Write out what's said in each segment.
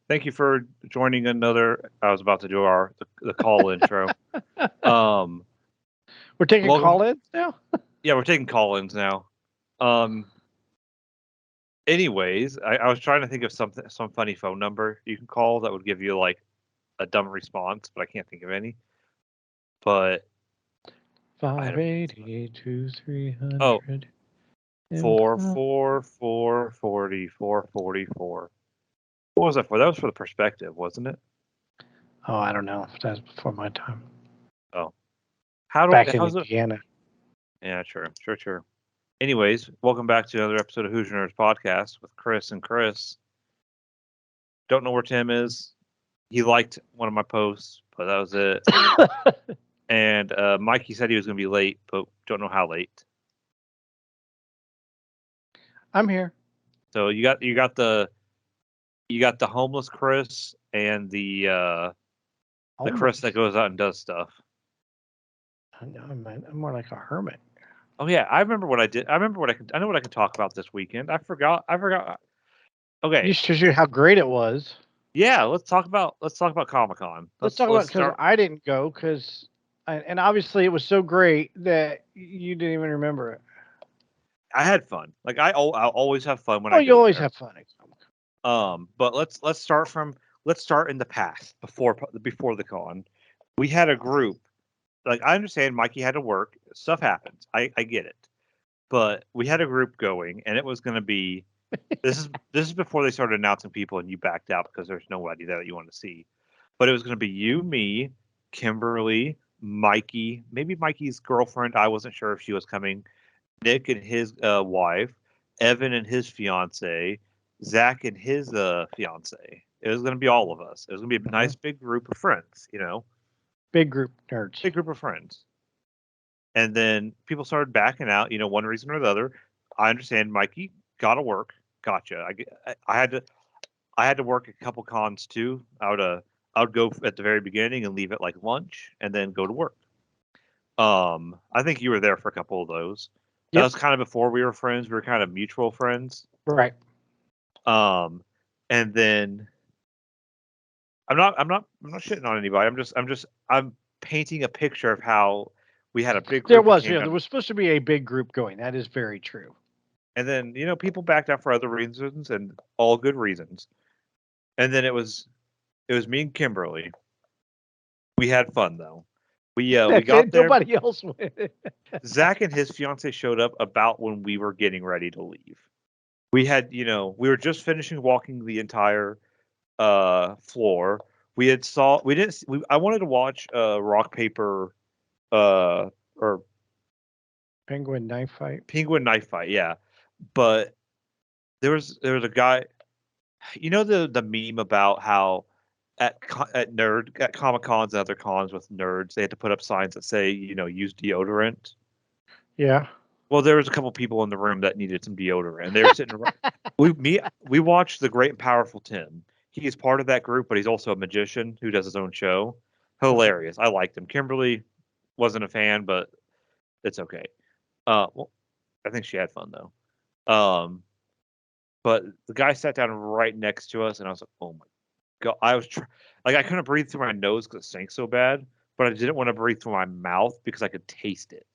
Thank you for joining another. I was about to do the call intro. Um, We're taking welcome. call-ins now? Yeah, we're taking call-ins now. Um, anyways, I was trying to think of some funny phone number you can call that would give you like a dumb response, but I can't think of any. But I don't. 580 Oh, 300. 4444444. What was that for? That was for the perspective, wasn't it? Oh, I don't know. That's before my time. Oh, how do Back in how's it? Indiana. Yeah, sure. Anyways, welcome back to another episode of Who's Your Nerds podcast with Chris and Chris. Don't know where Tim is. He liked one of my posts, but that was it. And Mikey said he was going to be late, but don't know how late. I'm here. So you got the homeless Chris and the Chris Homeless. that goes out and does stuff. I'm more like a hermit. Oh yeah, I remember what I did. I remember what I know what I could talk about this weekend. I forgot. You Okay, shows you how great it was. yeah, let's talk about Comic Con. Let's Let's talk let's about because start. I didn't go and obviously it was so great that you didn't even remember it. I had fun. Like I always have fun when Oh, I you go always there. have fun at Comic-Con. But let's start in the past before the con. We had a group. Like I understand Mikey had to work. Stuff happens. I get it. But we had a group going, and it was going to be. This is before they started announcing people, and you backed out because there's nobody there that you want to see. But it was going to be you, me, Kimberly, Mikey, maybe Mikey's girlfriend. I wasn't sure if she was coming. Nick and his wife, Evan and his fiance, Zach and his fiance. It was going to be all of us. It was going to be a Mhm. nice big group of friends, Big group nerds. big group of friends. And then people started backing out, one reason or the other. I understand, Mikey, got to work. Gotcha. I had to work a couple cons too. I would go at the very beginning and leave at like lunch, and then go to work. I think you were there for a couple of those. That Yep. was kind of before we were friends. We were kind of mutual friends. Right. Um, and then I'm not shitting on anybody. I'm painting a picture of how we had a big There group that was, came there down, was supposed to be a big group going. That is very true. and then people backed out for other reasons and all good reasons. And then it was me and Kimberly. We had fun though. We That's got it. there. Nobody else went. Zach and his fiance showed up about when we were getting ready to leave. We were just finishing walking the entire floor. We didn't I wanted to watch rock paper uh or Penguin knife fight. penguin knife fight, yeah. But there was a guy, the meme about how at Comic Cons and other cons with nerds, they had to put up signs that say, use deodorant. Yeah. Well, there was a couple people in the room that needed some deodorant, and they were sitting. We watched the Great and Powerful Tim. He is part of that group, but he's also a magician who does his own show. Hilarious. I liked him. Kimberly wasn't a fan, but it's okay. Well, I think she had fun though. But the guy sat down right next to us, and I was like, "Oh my god!" Like I couldn't breathe through my nose because it stank so bad, but I didn't want to breathe through my mouth because I could taste it.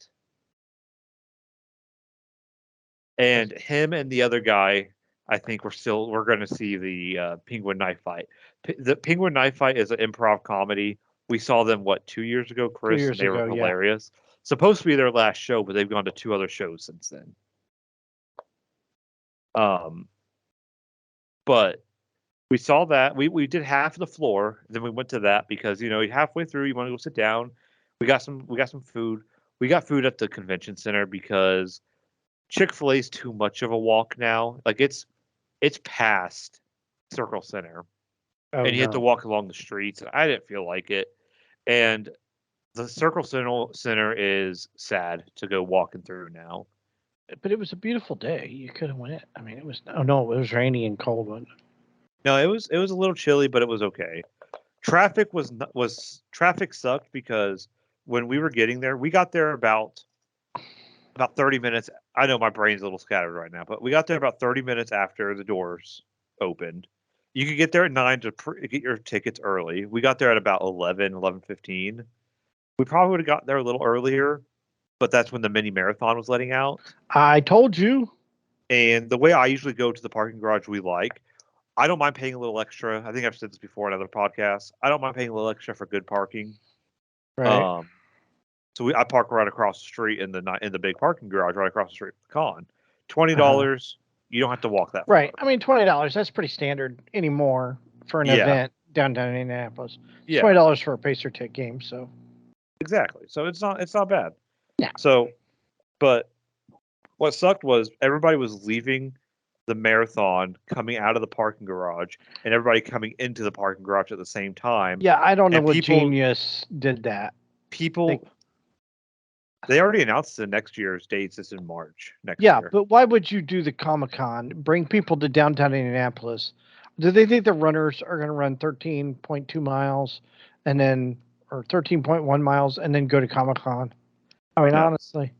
That's And him and the other guy, I think we're going to see the penguin knife fight. The penguin knife fight is an improv comedy. We saw them 2 years ago, two Chris, and years they were ago. Yeah. hilarious. Supposed to be their last show, but they've gone to two other shows since then. Um, but we saw that we did half of the floor, then we went to that because halfway through you want to go sit down. We got some food. We got food at the convention center because Chick-fil-A is too much of a walk now. Like it's past Circle Center, Oh and you have to no. walk along the streets. And I didn't feel like it, and the Circle Center is sad to go walking through now. But it was a beautiful day. You could have went. I mean, it was. Oh no, it was rainy and cold. One. No, it was a little chilly, but it was okay. Traffic sucked because when we were getting there, we got there about 30 minutes. I know my brain's a little scattered right now, but we got there about 30 minutes after the doors opened. You could get there at 9 to get your tickets early. We got there at about 11:15. We probably would have got there a little earlier, but that's when the mini marathon was letting out. I told you. And the way I usually go to the parking garage we like, I don't mind paying a little extra. I think I've said this before in other podcasts. I don't mind paying a little extra for good parking. Right. So I park right across the street in the big parking garage right across the street from the con. $20. You don't have to walk that far. Right. I mean, $20. That's pretty standard anymore for an event downtown Indianapolis. It's $20 for a Pacer ticket game. So exactly. So it's not bad. Yeah. So, but what sucked was everybody was leaving the marathon, coming out of the parking garage, and everybody coming into the parking garage at the same time. Yeah, I don't know what genius did that. They already announced the next year's dates. It's in March next year. Yeah, but why would you do the Comic-Con? Bring people to downtown Indianapolis. Do they think the runners are going to run 13.2 miles and then, or 13.1 miles and then go to Comic-Con? I mean, honestly.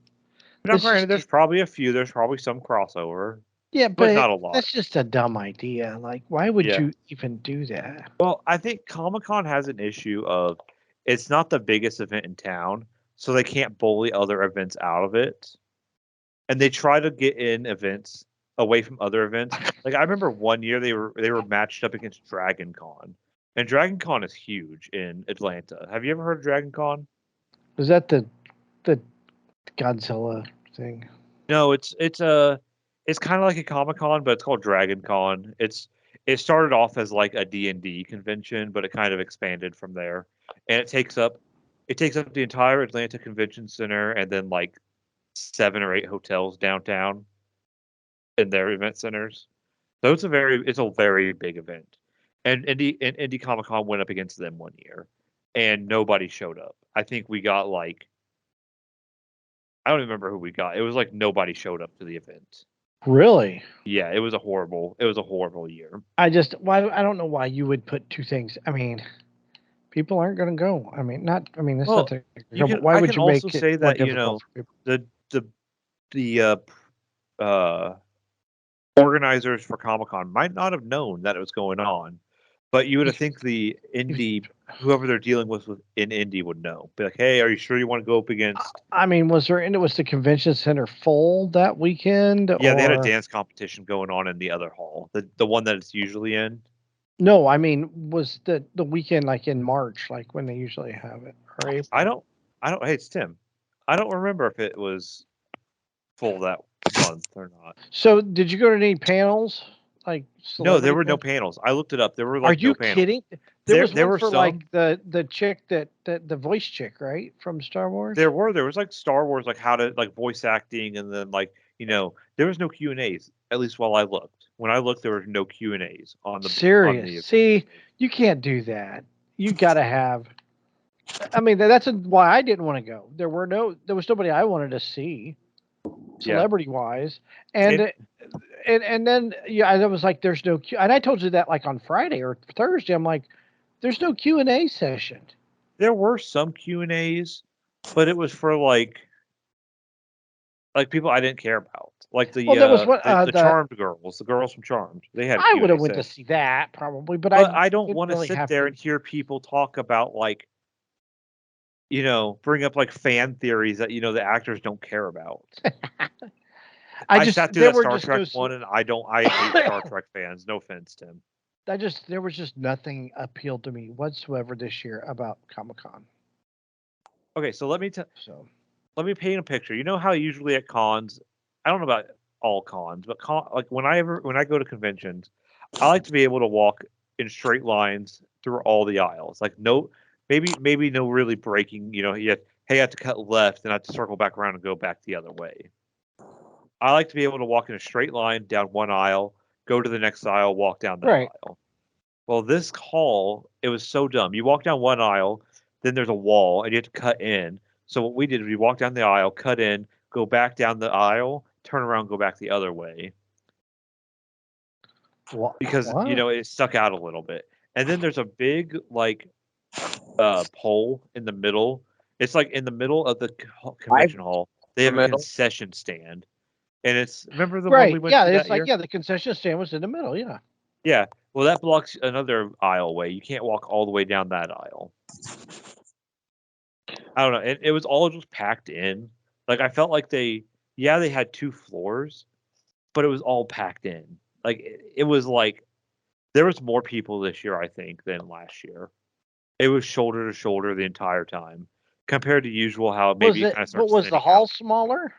Now, granted, there's probably a few. There's probably some crossover. Yeah, but not a lot. That's just a dumb idea. Like, why would you even do that? Well, I think Comic-Con has an issue of it's not the biggest event in town, so they can't bully other events out of it. And they try to get in events away from other events. Like I remember one year they were matched up against Dragon Con. And Dragon Con is huge in Atlanta. Have you ever heard of Dragon Con? Is that the Godzilla thing? No, it's kind of like a Comic-Con, but it's called Dragon Con. It started off as like a D&D convention, but it kind of expanded from there. And it takes up the entire Atlanta Convention Center and then like 7 or 8 hotels downtown in their event centers. So it's a very big event. And Indy Comic Con went up against them one year, and nobody showed up. I think we got like I don't even remember who we got. It was like nobody showed up to the event. Really? Yeah, it was a horrible year. I don't know why you would put two things. I mean, people aren't going to go. I mean, that's not the. Why would you make it say that the organizers for Comic-Con might not have known that it was going on, but you would have think the Indy, whoever they're dealing with in Indy would know. Be like, hey, are you sure you want to go up against? I mean, was the convention center full that weekend? Yeah, they had a dance competition going on in the other hall, the one that it's usually in. No, I mean, was the weekend like in March, like when they usually have it? Or April? I don't. Hey, it's Tim. I don't remember if it was full that month or not. So, did you go to any panels? Like no, there were no panels. I looked it up. There were like Are you no panels. kidding? There were for some, like the chick the voice chick, right, from Star Wars. There was like Star Wars, like how to like voice acting, and then like there was no Q&As. At least while I looked. When I looked, there were no Q&As on the. Serious? See, you can't do that. You got to have. I mean, that's why I didn't want to go. There was nobody I wanted to see, celebrity wise, and then I was like, there's no Q. And I told you that like on Friday or Thursday. I'm like, there's no Q&A session. There were some Q&As, but it was for like people I didn't care about. Like the Charmed girls, the girls from Charmed. They had. I would have went to see that probably, but I don't want to sit there and hear people talk about like, bring up like fan theories that the actors don't care about. I sat through that Star Trek one, and I hate Star Trek fans. No offense, Tim. There was just nothing appealed to me whatsoever this year about Comic-Con. Okay, so let me paint a picture. You know how usually at cons, I don't know about all cons, but like when I go to conventions, I like to be able to walk in straight lines through all the aisles. Like maybe no really breaking. You have to cut left, and I have to circle back around and go back the other way. I like to be able to walk in a straight line down one aisle, go to the next aisle, walk down that aisle. Well, this hall, it was so dumb. You walk down one aisle, then there's a wall, and you have to cut in. So what we did, we walked down the aisle, cut in, go back down the aisle, turn around, go back the other way. Because it stuck out a little bit. And then there's a big like pole in the middle. It's like in the middle of the convention hall. They have a concession stand. And it's remember the one we went to that year? Yeah, the concession stand was in the middle, yeah. Yeah. Well, that blocks another aisle way. You can't walk all the way down that aisle. I don't know. It was all just packed in. Like I felt like they had 2 floors, but it was all packed in. Like it was like there was more people this year, I think, than last year. It was shoulder to shoulder the entire time, compared to usual how maybe Was it it? kind of But starts was the thinning hall out. smaller?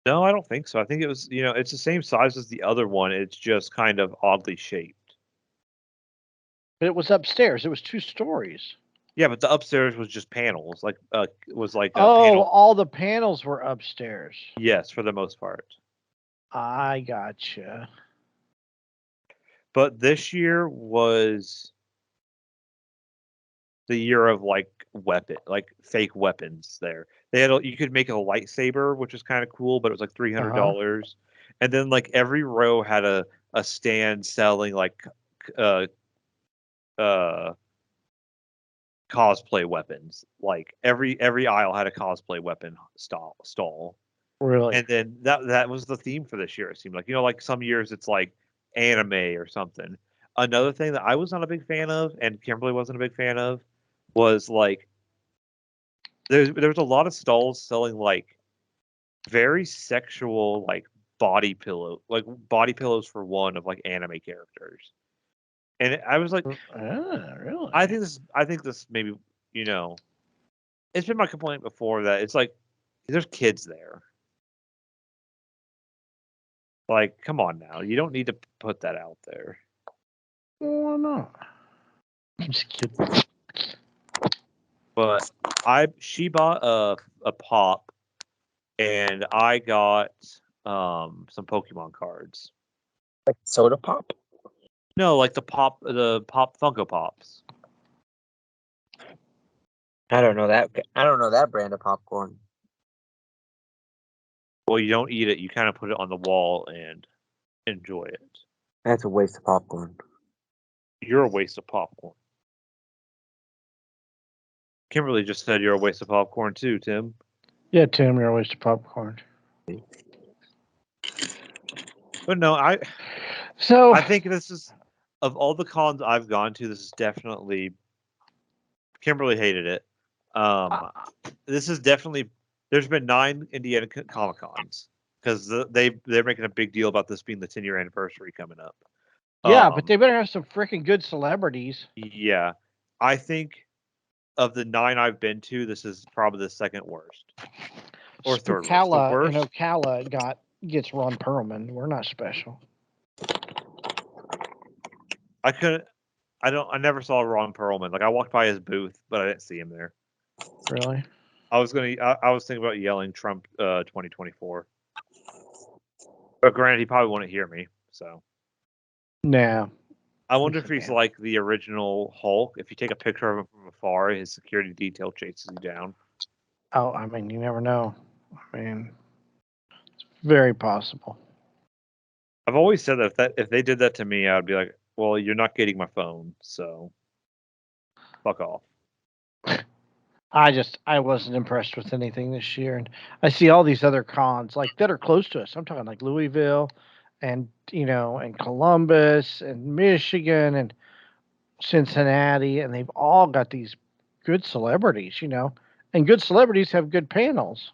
No, I don't think so. I think it was, it's the same size as the other one. It's just kind of oddly shaped. But it was upstairs. It was 2 stories. Yeah, but the upstairs was just panels, like was like a Oh, panel. all the panels were upstairs. Yes, for the most part. I gotcha. But this year was the year of like fake weapons there. You could make a lightsaber, which was kind of cool, but it was like three Uh hundred huh. dollars. And then like every row had a stand selling like uh uh cosplay weapons. Like every aisle had a cosplay weapon stall. Really? And then that was the theme for this year. It seemed like like some years it's like anime or something. Another thing that I was not a big fan of, and Kimberly wasn't a big fan of, was like there was a lot of stalls selling like very sexual like body pillows for one of like anime characters. And I was like, Really? I think this maybe you know it's been my complaint before that it's like there's kids there. Like, come on now, you don't need to put that out there. Why not? I'm just kidding. But she bought a pop and I got some Pokemon cards. Like soda pop? No, like the pop Funko Pops. I don't know that. I don't know that brand of popcorn. Well, you don't eat it, you kind of put it on the wall and enjoy it. That's a waste of popcorn. You're a waste of popcorn. Kimberly just said you're a waste of popcorn too, Tim. Yeah, Tim, you're always to popcorn. But no, So I think this is of all the cons I've gone to, this is definitely Kimberly hated it. This is definitely there's been 9 Indiana Comic Cons because they're making a big deal about this being the 10-year anniversary coming up. yeah, but they better have some freaking good celebrities. Yeah, I think of the 9 I've been to, this is probably the second worst or third worst. The Spookala in worst. Ocala gets Ron Perlman. We're not special. I couldn't. I don't. I never saw Ron Perlman. Like I walked by his booth, but I didn't see him there. Really? I was gonna. I was thinking about yelling Trump 2024. But granted, he probably wouldn't hear me. So Nah. I wonder if He's a he's man. like the original Hulk. If you take a picture of him from afar, his security detail chases you down. Oh, I mean, you never know. I mean, it's very possible. I've always said that if they did that to me, I'd be like, well, you're not getting my phone, so fuck off. I wasn't impressed with anything this year, and I see all these other cons like that are close to us. I'm talking like Louisville, and and Columbus, and Michigan, and Cincinnati, and they've all got these good celebrities, and good celebrities have good panels.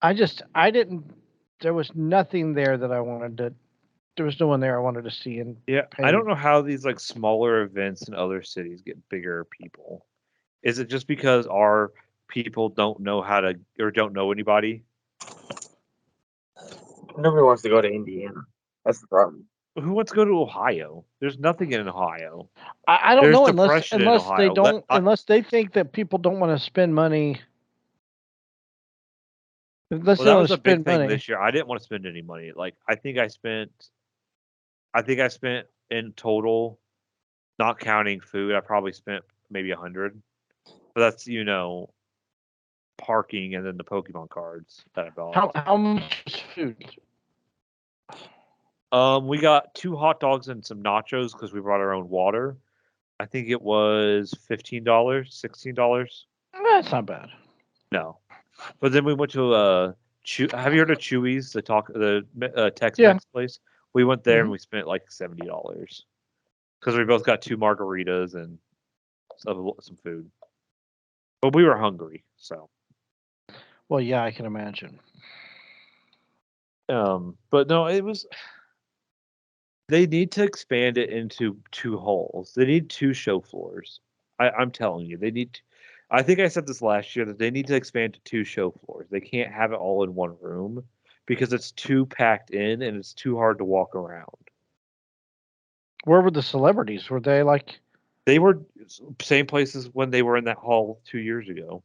I didn't. There was nothing there that I wanted to. There was no one there I wanted to see and Yeah, I pay. don't know how these like smaller events in other cities get bigger people. Is it just because our people don't know how to or don't know anybody? Nobody wants to go to Indiana. That's the problem. Who wants to go to Ohio? There's nothing in Ohio. I don't There's know depression in unless they Ohio. don't unless they think that people don't want to spend money. Unless Well, they that want was to a big spend thing money. this year. I didn't want to spend any money. Like I think I spent in total, not counting food, I probably spent maybe 100. But that's parking and then the Pokemon cards that I bought. How much is food? We got 2 hot dogs and some nachos because we brought our own water. I think it was $15, $16. That's not bad. No, but then we went to have you heard of Chewy's, the Yeah. Tex-Mex place? We went there and we spent like $70 because we both got 2 margaritas and some food. But we were hungry, so. Well, yeah, I can imagine. But no, it was. They need to expand it into 2 halls. They need 2 show floors. I'm telling you, they need. I think I said this last year that they need to expand to 2 show floors. They can't have it all in one room because it's too packed in and it's too hard to walk around. Where were the celebrities? Were they like? They were same places when they were in that hall 2 years ago.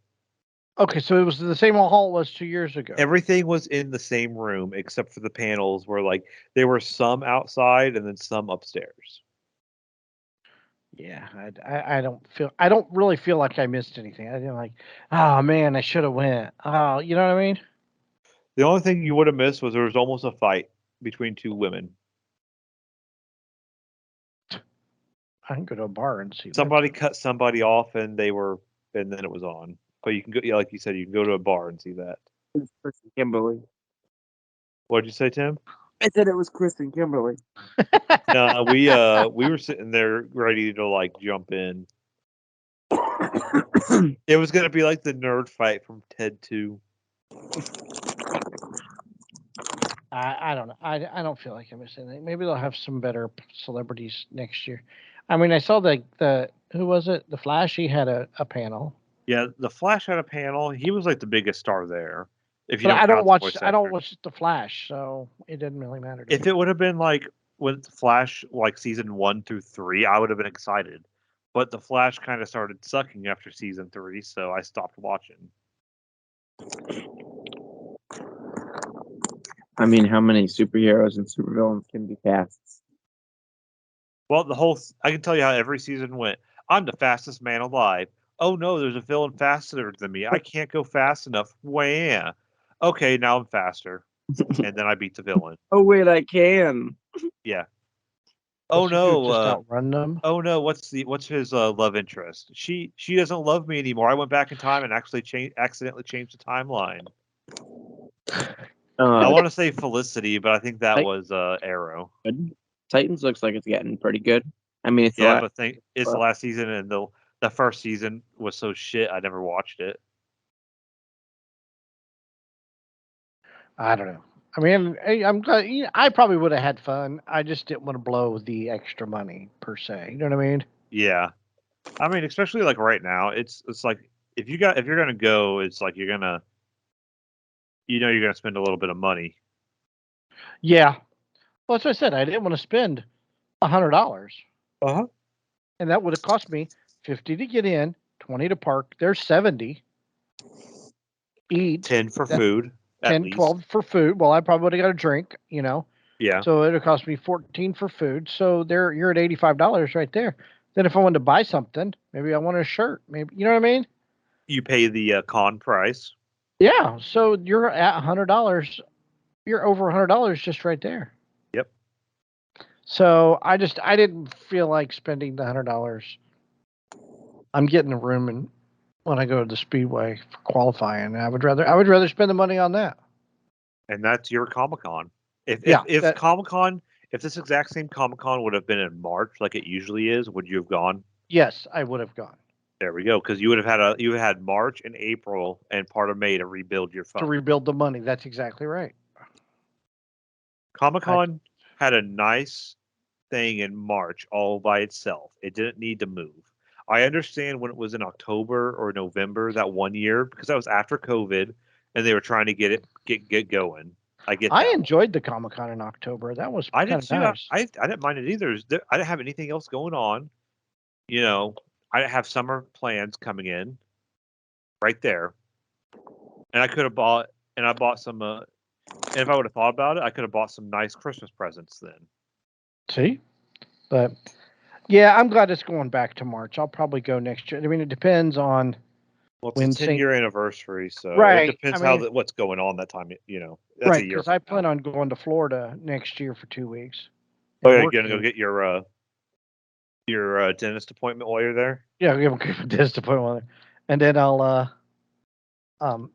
Okay, so it was the same hall it was 2 years ago. Everything was in the same room except for the panels where like there were some outside and then some upstairs. Yeah, I don't really feel like I missed anything. I didn't like, oh man, I should have went. Oh, you know what I mean? The only thing you would have missed was there was almost a fight between 2 women. I can go to a bar and see Somebody cut somebody off and then it was on. But you can go, yeah, like you said, you can go to a bar and see that. It was Chris and Kimberly. What'd you say, Tim? I said it was Chris and Kimberly. No, we were sitting there ready to like jump in. It was gonna be like the nerd fight from Ted 2. I don't know. I don't feel like I missed anything. Maybe they'll have some better celebrities next year. I mean, I saw the who was it? The Flash. He had a panel. Yeah, the Flash had a panel. He was like the biggest star there. If you But don't count the voice I don't actor. watch the Flash, so it didn't really matter to If me. it would have been like with Flash, like season 1 through 3, I would have been excited. But the Flash kind of started sucking after season 3, so I stopped watching. I mean, how many superheroes and supervillains can be cast? Well, I can tell you how every season went. I'm the fastest man alive. Oh no, there's a villain faster than me. I can't go fast enough. Wah. Okay, now I'm faster. And then I beat the villain. Oh wait, I can. Yeah. Oh What's he do, no, just outrun them. oh no, what's his love interest? She doesn't love me anymore. I went back in time and actually accidentally changed the timeline. I want to say Felicity, but I think that was Arrow. Good. Titans looks like it's getting pretty good. I mean, it's Yeah, but it's the last season, and the first season was so shit. I never watched it. I don't know. I mean, I'm glad. I probably would have had fun. I just didn't want to blow the extra money per se. You know what I mean? Yeah, I mean, especially like right now, it's like if you're gonna go, it's like you're gonna spend a little bit of money. Yeah. Well, that's what I said. I didn't want to spend $100. Uh-huh. And that would have cost me 50 to get in, 20 to park. There's 70. Eat. 10 for food. 10, 12 for food. Well, I probably would have got a drink, Yeah. So it would cost me 14 for food. So you're at $85 right there. Then if I wanted to buy something, maybe I want a shirt. Maybe, you know what I mean? You pay the con price. Yeah. So you're at $100. You're over $100 just right there. Yep. So I didn't feel like spending the $100. I'm getting a room and when I go to the Speedway for qualifying, I would rather spend the money on that. And that's your Comic-Con. If this exact same Comic-Con would have been in March like it usually is, would you have gone? Yes, I would have gone. There we go, because you would have had March and April and part of May to rebuild your fund. To rebuild the money. That's exactly right. Comic-Con had a nice thing in March all by itself. It didn't need to move. I understand when it was in October or November that one year because that was after COVID and they were trying to get going. I enjoyed the Comic-Con in October. That was I did too. Nice. I didn't mind it either. I didn't have anything else going on. I didn't have summer plans coming in right there. And I could have bought some and if I would have thought about it, I could have bought some nice Christmas presents then. See? But yeah, I'm glad it's going back to March. I'll probably go next year. I mean, it depends on it's a 10-year anniversary, so right. It depends what's going on that time. That's right, a year. Because I plan on going to Florida next year for 2 weeks. Oh, yeah, you're gonna go get your dentist appointment while you're there. Yeah, we have a dentist appointment while there, and then I'll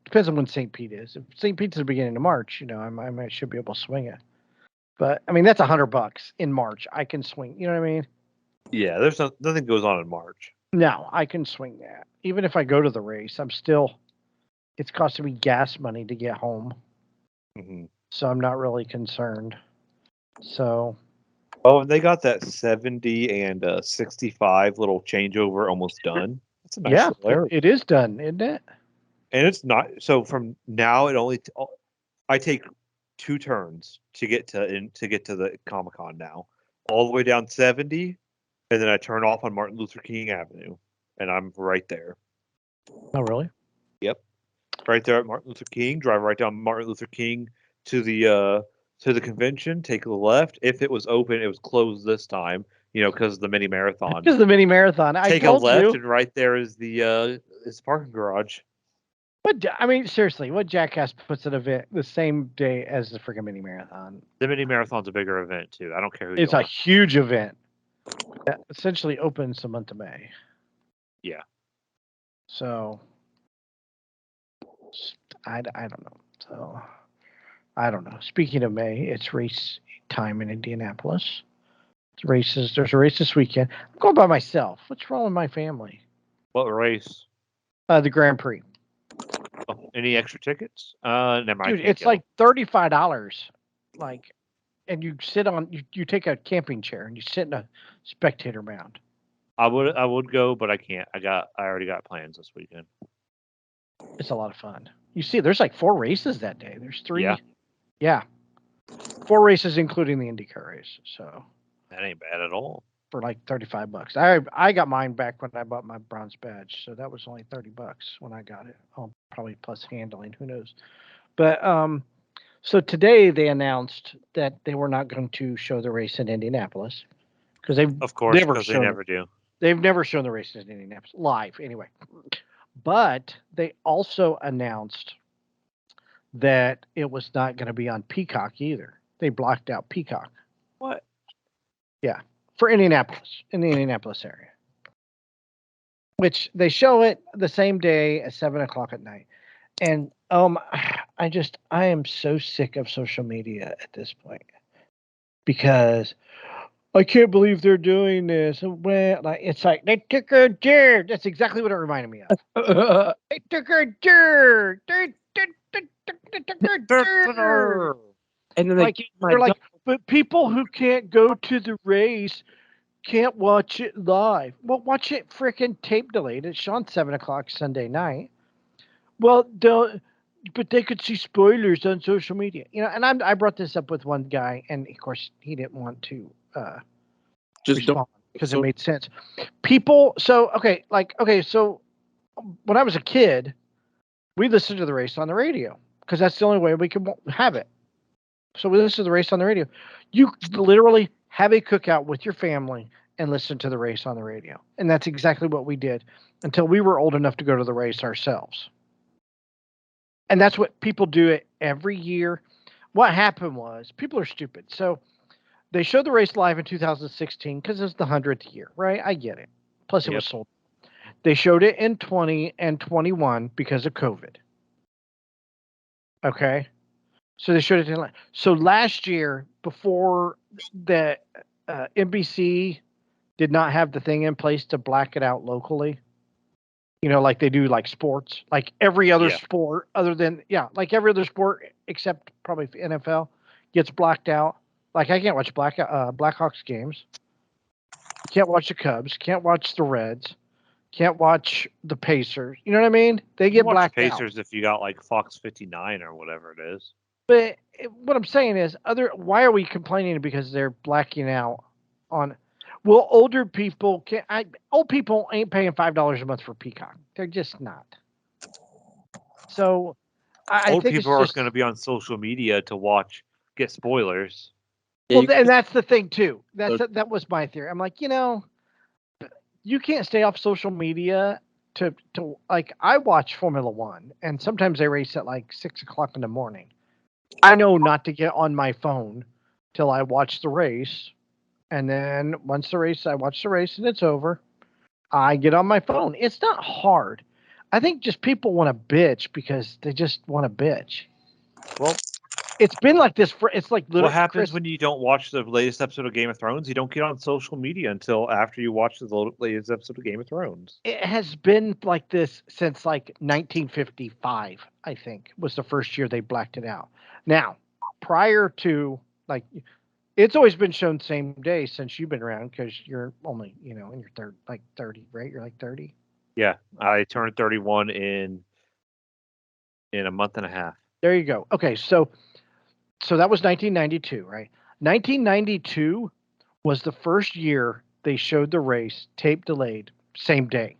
depends on when St. Pete is. If St. Pete's at the beginning of March, I should be able to swing it. But I mean, that's $100 in March. I can swing. You know what I mean? Yeah, there's nothing goes on in March. No, I can swing that. Even if I go to the race, it's costing me gas money to get home. Mm-hmm. So I'm not really concerned. So. Oh, and they got that 70 and 65 little changeover almost done. That's a nice little area. It is done, isn't it? And it's not so from now. I take 2 turns to get to the Comic-Con now, all the way down 70, and then I turn off on Martin Luther King Avenue, and I'm right there. Oh, really? Yep, right there at Martin Luther King. Drive right down Martin Luther King to the convention. Take a left. If it was open, it was closed this time. Because of the mini marathon. Because the mini marathon. I Take a told left, you. and right there is the parking garage. I mean, seriously, what jackass puts an event the same day as the freaking mini marathon? The mini marathon's a bigger event too. I don't care who It's you a are. huge event that essentially opens the month of May. Yeah. So I don't know. So I don't know. Speaking of May, it's race time in Indianapolis. There's a race this weekend. I'm going by myself. What's wrong with my family? What race? The Grand Prix. Oh, any extra tickets? Never mind. Dude, it's like $35. Like, and you sit on you take a camping chair and you sit in a spectator mound. I would go, but I can't. I already got plans this weekend. It's a lot of fun. You see, there's like 4 races that day. There's 3. Yeah. 4 races, including the IndyCar race. So That ain't bad at all. for like $35. I got mine back when I bought my bronze badge, so that was only $30 when I got it. Oh, probably plus handling, who knows? But so today they announced that they were not going to show the race in Indianapolis because they never do. They've never shown the races in Indianapolis live anyway. But they also announced that it was not going to be on Peacock either. They blocked out Peacock. What? Yeah, for Indianapolis, in the Indianapolis area. Which they show it the same day at 7:00 at night. And I am so sick of social media at this point because I can't believe they're doing this. It's like they took a dare. That's exactly what it reminded me of. They took a dare. They took a dare. And then they're like, but people who can't go to the race can't watch it live. Well, watch it freaking tape delayed. It's on 7:00 Sunday night. Well, but they could see spoilers on social media, and I brought this up with one guy, and of course he didn't want to just respond because it made sense. People, so when I was a kid, we listened to the race on the radio because that's the only way we could have it. So we listened to the race on the radio. You literally have a cookout with your family and listen to the race on the radio, and that's exactly what we did until we were old enough to go to the race ourselves. And that's what people do it every year. What happened was people are stupid. So they showed the race live in 2016 because it's the 100th year, right? I get it. Plus it was sold. They showed it in 20 and 21 because of COVID. Okay. So they showed it so last year, before the NBC did not have the thing in place to black it out locally, like they do like sports, like every other sport other than, like every other sport except probably NFL gets blacked out. Like I can't watch Blackhawks games. Can't watch the Cubs. Can't watch the Reds. Can't watch the Pacers. You know what I mean? They get blacked out. Pacers if you got like Fox 59 or whatever it is. But what I'm saying is, why are we complaining because they're blacking out on? Well, older people old people ain't paying $5 a month for Peacock. They're just not. So I old think people are going to be on social media to get spoilers. Well, and that's the thing too. That was my theory. I'm like, you can't stay off social media to like. I watch Formula One, and sometimes they race at like 6:00 in the morning. I know not to get on my phone till I watch the race, and then once I watch the race and it's over, I get on my phone. It's not hard. I think just people want to bitch because they just want to bitch. Well, It's been like this for. It's like literally. What happens Chris, when you don't watch the latest episode of Game of Thrones? You don't get on social media until after you watch the latest episode of Game of Thrones. it has been like this since like 1955. I think was the first year they blacked it out. Now, prior to like, it's always been shown same day since you've been around because you're only in your third like 30, right? You're like 30. Yeah, I turned 31 in a month and a half. There you go. Okay, so that was 1992, right? 1992 was the first year they showed the race tape delayed same day.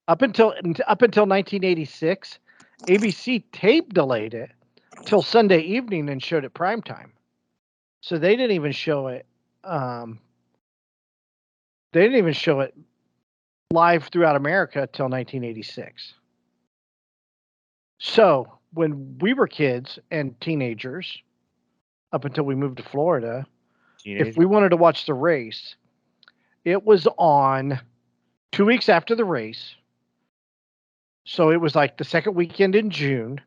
Up until 1986, ABC tape delayed it till Sunday evening and showed it prime time. So they didn't even show it. They didn't even show it live throughout America till 1986. So when we were kids and teenagers, up until we moved to Florida, if we wanted to watch the race, it was on 2 weeks after the race. So it was like the second weekend in June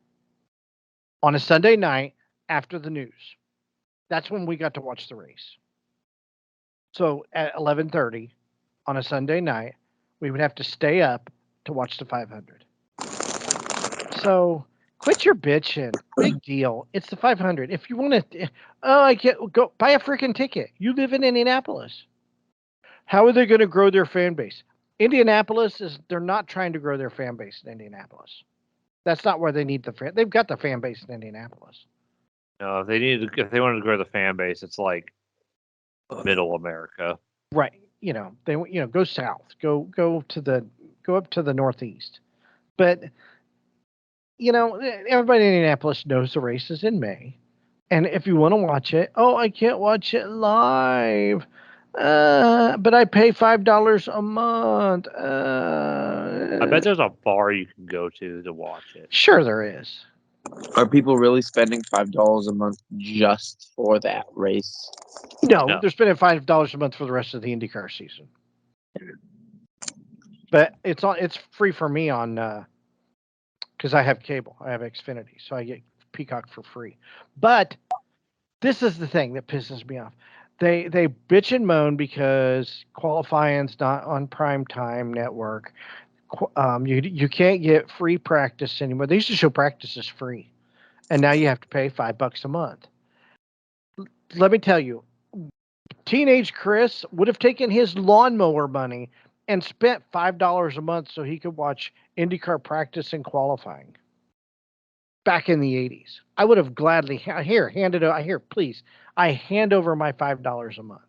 on a Sunday night after the news. That's when we got to watch the race. So at 11:30 on a Sunday night, we would have to stay up to watch the 500. So quit your bitching. Big deal. It's the 500. If you want to, I can't go buy a freaking ticket. You live in Indianapolis. How are they going to grow their fan base? Indianapolis they're not trying to grow their fan base in Indianapolis. That's not where they need the fan. They've got the fan base in Indianapolis. No, if they wanted to grow the fan base, it's like middle America. Right. They go south. Go up to the northeast. But everybody in Indianapolis knows the race is in May. And if you want to watch it, I can't watch it live. But I pay $5 a month. I bet there's a bar you can go to watch it. Sure, there is. Are people really spending $5 a month just for that race? No, they're spending $5 a month for the rest of the IndyCar season. But it's free for me on because I have cable. I have Xfinity, so I get Peacock for free. But this is the thing that pisses me off. They bitch and moan because qualifying's not on primetime network. You can't get free practice anymore. They used to show practices free, and now you have to pay $5 a month. Let me tell you, teenage Chris would have taken his lawnmower money and spent $5 a month so he could watch IndyCar practice and qualifying. Back in the 80s, I would have gladly please. I hand over my $5 a month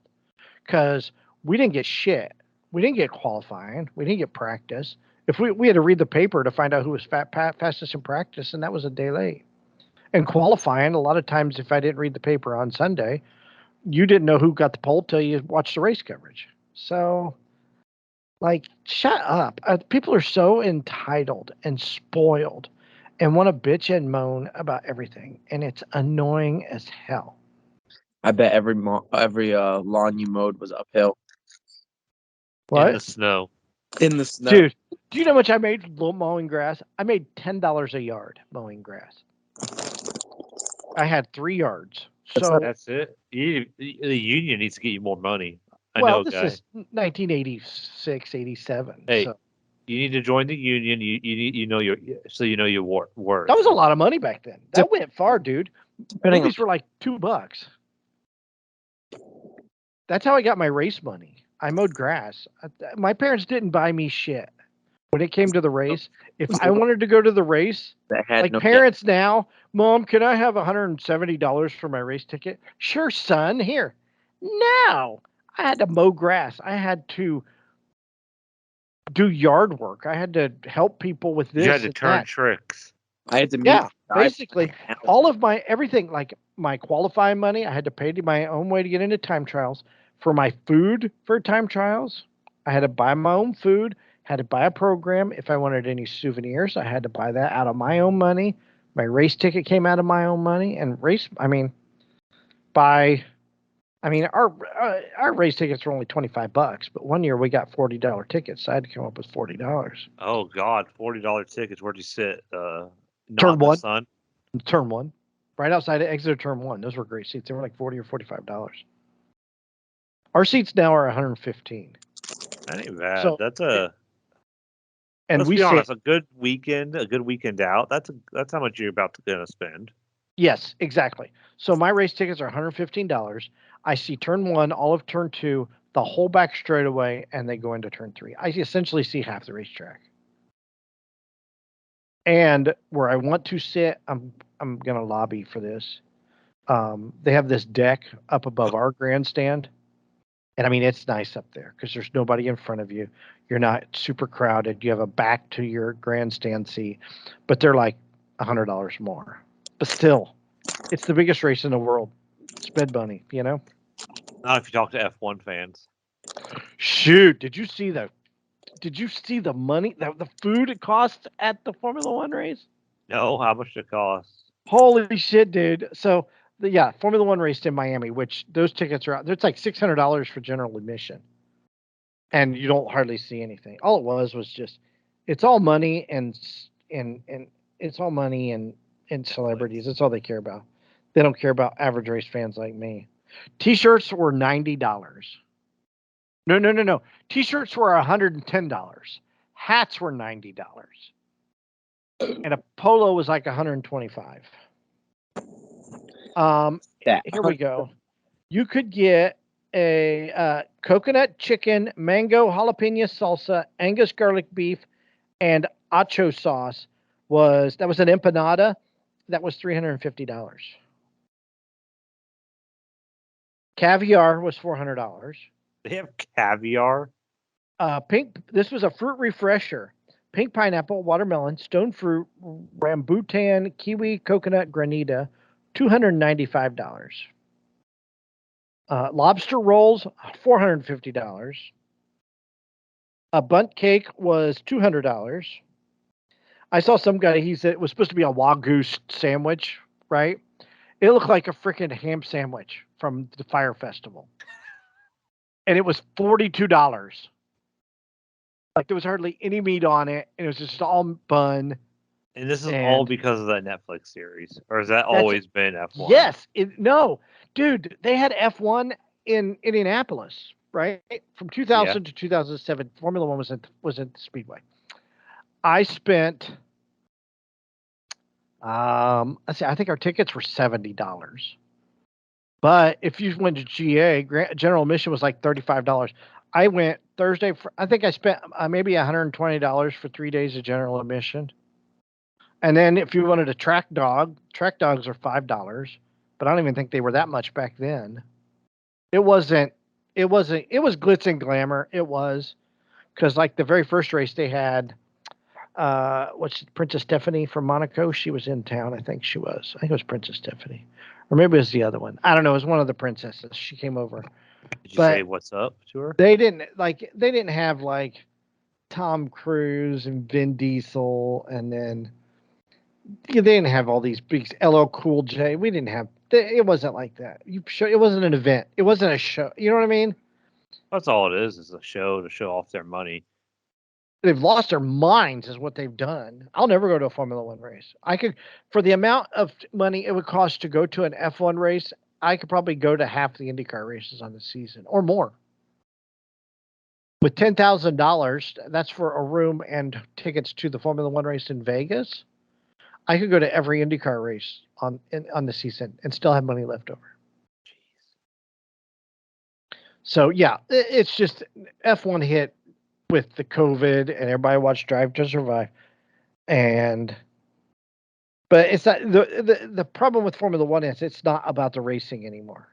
because we didn't get shit. We didn't get qualifying. We didn't get practice. If we had to read the paper to find out who was fastest in practice, and that was a day late. And qualifying, a lot of times, if I didn't read the paper on Sunday, you didn't know who got the pole till you watched the race coverage. So, shut up. People are so entitled and spoiled and want to bitch and moan about everything, and it's annoying as hell. I bet every lawn you mowed was uphill. What? In the snow. In the snow. Dude, do you know how much I made mowing grass? I made $10 a yard mowing grass. I had 3 yards. So that's it. The union needs to get you more money. This is 1986, 87. Hey, so. You need to join the union. You know your worth. That was a lot of money back then. That went far, dude. Movies were like $2. That's how I got my race money. I mowed grass. My parents didn't buy me shit. When it came to the race, if I wanted to go to the race, parents now, Mom, can I have $170 for my race ticket? Sure, son. Here. No. I had to mow grass. I had to do yard work. I had to help people with this. You had to turn tricks. I had to basically all of my everything, like my qualifying money, I had to pay my own way to get into time trials. For my food for time trials, I had to buy my own food, had to buy a program. If I wanted any souvenirs, I had to buy that out of my own money. My race ticket came out of my own money, and our race tickets were only $25, but one year we got $40 tickets. So I had to come up with $40. Oh God, $40 tickets. Where'd you sit? Turn one. Sun? Turn 1, right outside of Exeter Turn 1. Those were great seats. They were like $40 or $45. Our seats now are $115. That ain't bad. So That's a and let's we be say honest, a good weekend out. That's how much you're about to gonna spend. yes, exactly. So my race tickets are $115. I see turn 1, all of turn 2, the whole back straightaway, and they go into turn 3. I essentially see half the racetrack. And where I want to sit, I'm gonna lobby for this. They have this deck up above our grandstand, and I mean it's nice up there because there's nobody in front of you. You're not super crowded. You have a back to your grandstand seat, but they're like $100 more. But still, it's the biggest race in the world. Spend money, you know. Not if you talk to F1 fans. Shoot, did you see the money, the food it costs at the Formula One race? No, how much it costs? Holy shit, dude! So yeah, Formula One raced in Miami, which those tickets are out. It's like $600 for general admission, and you don't hardly see anything. All it was just, it's all money and it's all money and celebrities. That's all they care about. They don't care about average race fans like me. T-shirts were $90. No. T-shirts were $110. Hats were $90. And a polo was like 125. Yeah. Here we go. You could get a coconut chicken, mango jalapeno salsa, Angus garlic beef, and acho sauce. That was an empanada. That was $350. Caviar was $400. They have caviar. Pink. This was a fruit refresher. Pink pineapple, watermelon, stone fruit, rambutan, kiwi, coconut, granita, $295. Lobster rolls, $450. A bunt cake was $200. I saw some guy, he said it was supposed to be a Wagyu sandwich, right? It looked like a freaking ham sandwich from the Fire Festival. And it was $42. Like there was hardly any meat on it, and it was just all bun. And this is all And because of that Netflix series. Or has that always been F1? yes, no, dude, they had F1 in Indianapolis, right? From 2000 to 2007, Formula One was at the Speedway. I spent, I think our tickets were $70. But if you went to GA, general admission was like $35. I went Thursday. I think I spent maybe $120 for 3 days of general admission. And then if you wanted a track dogs are $5. But I don't even think they were that much back then. It wasn't. It was glitz and glamour. It was because like the very first race they had, what's Princess Stephanie from Monaco? She was in town. I think it was Princess Stephanie, or maybe it was the other one. I don't know. It was one of the princesses. She came over. Did you say what's up to her? They didn't have like Tom Cruise and Vin Diesel, and then they didn't have all these big LL Cool J. We didn't have. It wasn't like that. It wasn't an event. It wasn't a show. You know what I mean? That's all it is a show to show off their money. They've lost their minds is what they've done. I'll never go to a Formula One race. I could, for the amount of money it would cost to go to an F1 race, I could probably go to half the IndyCar races on the season or more. With $10,000, that's for a room and tickets to the Formula One race in Vegas. I could go to every IndyCar race on the season and still have money left over. So yeah, it's just F1 hit with the COVID and everybody watched Drive to Survive. But it's not the problem with Formula One is it's not about the racing anymore.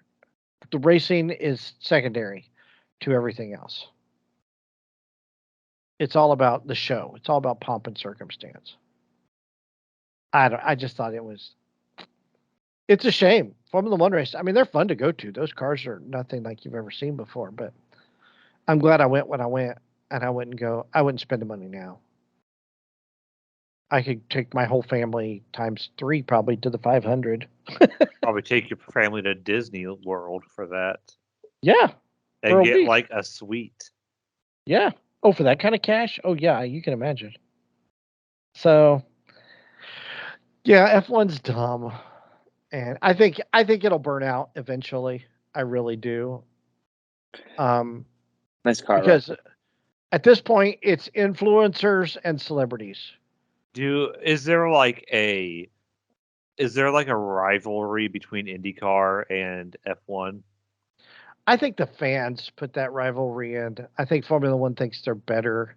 The racing is secondary to everything else. It's all about the show. It's all about pomp and circumstance. I just thought it's a shame. Formula One race. I mean, they're fun to go to. Those cars are nothing like you've ever seen before, but I'm glad I went when I went, and I wouldn't spend the money now. I could take my whole family times 3 probably to the 500. Probably take your family to Disney World for that. Yeah. And get like a suite. Yeah. Oh, for that kind of cash? Oh, yeah, you can imagine. So, Yeah, F1's dumb, and I think it'll burn out eventually. I really do. Nice car, right? Because at this point, it's influencers and celebrities. Is there like a rivalry between IndyCar and F1? I think the fans put that rivalry in. I think Formula One thinks they're better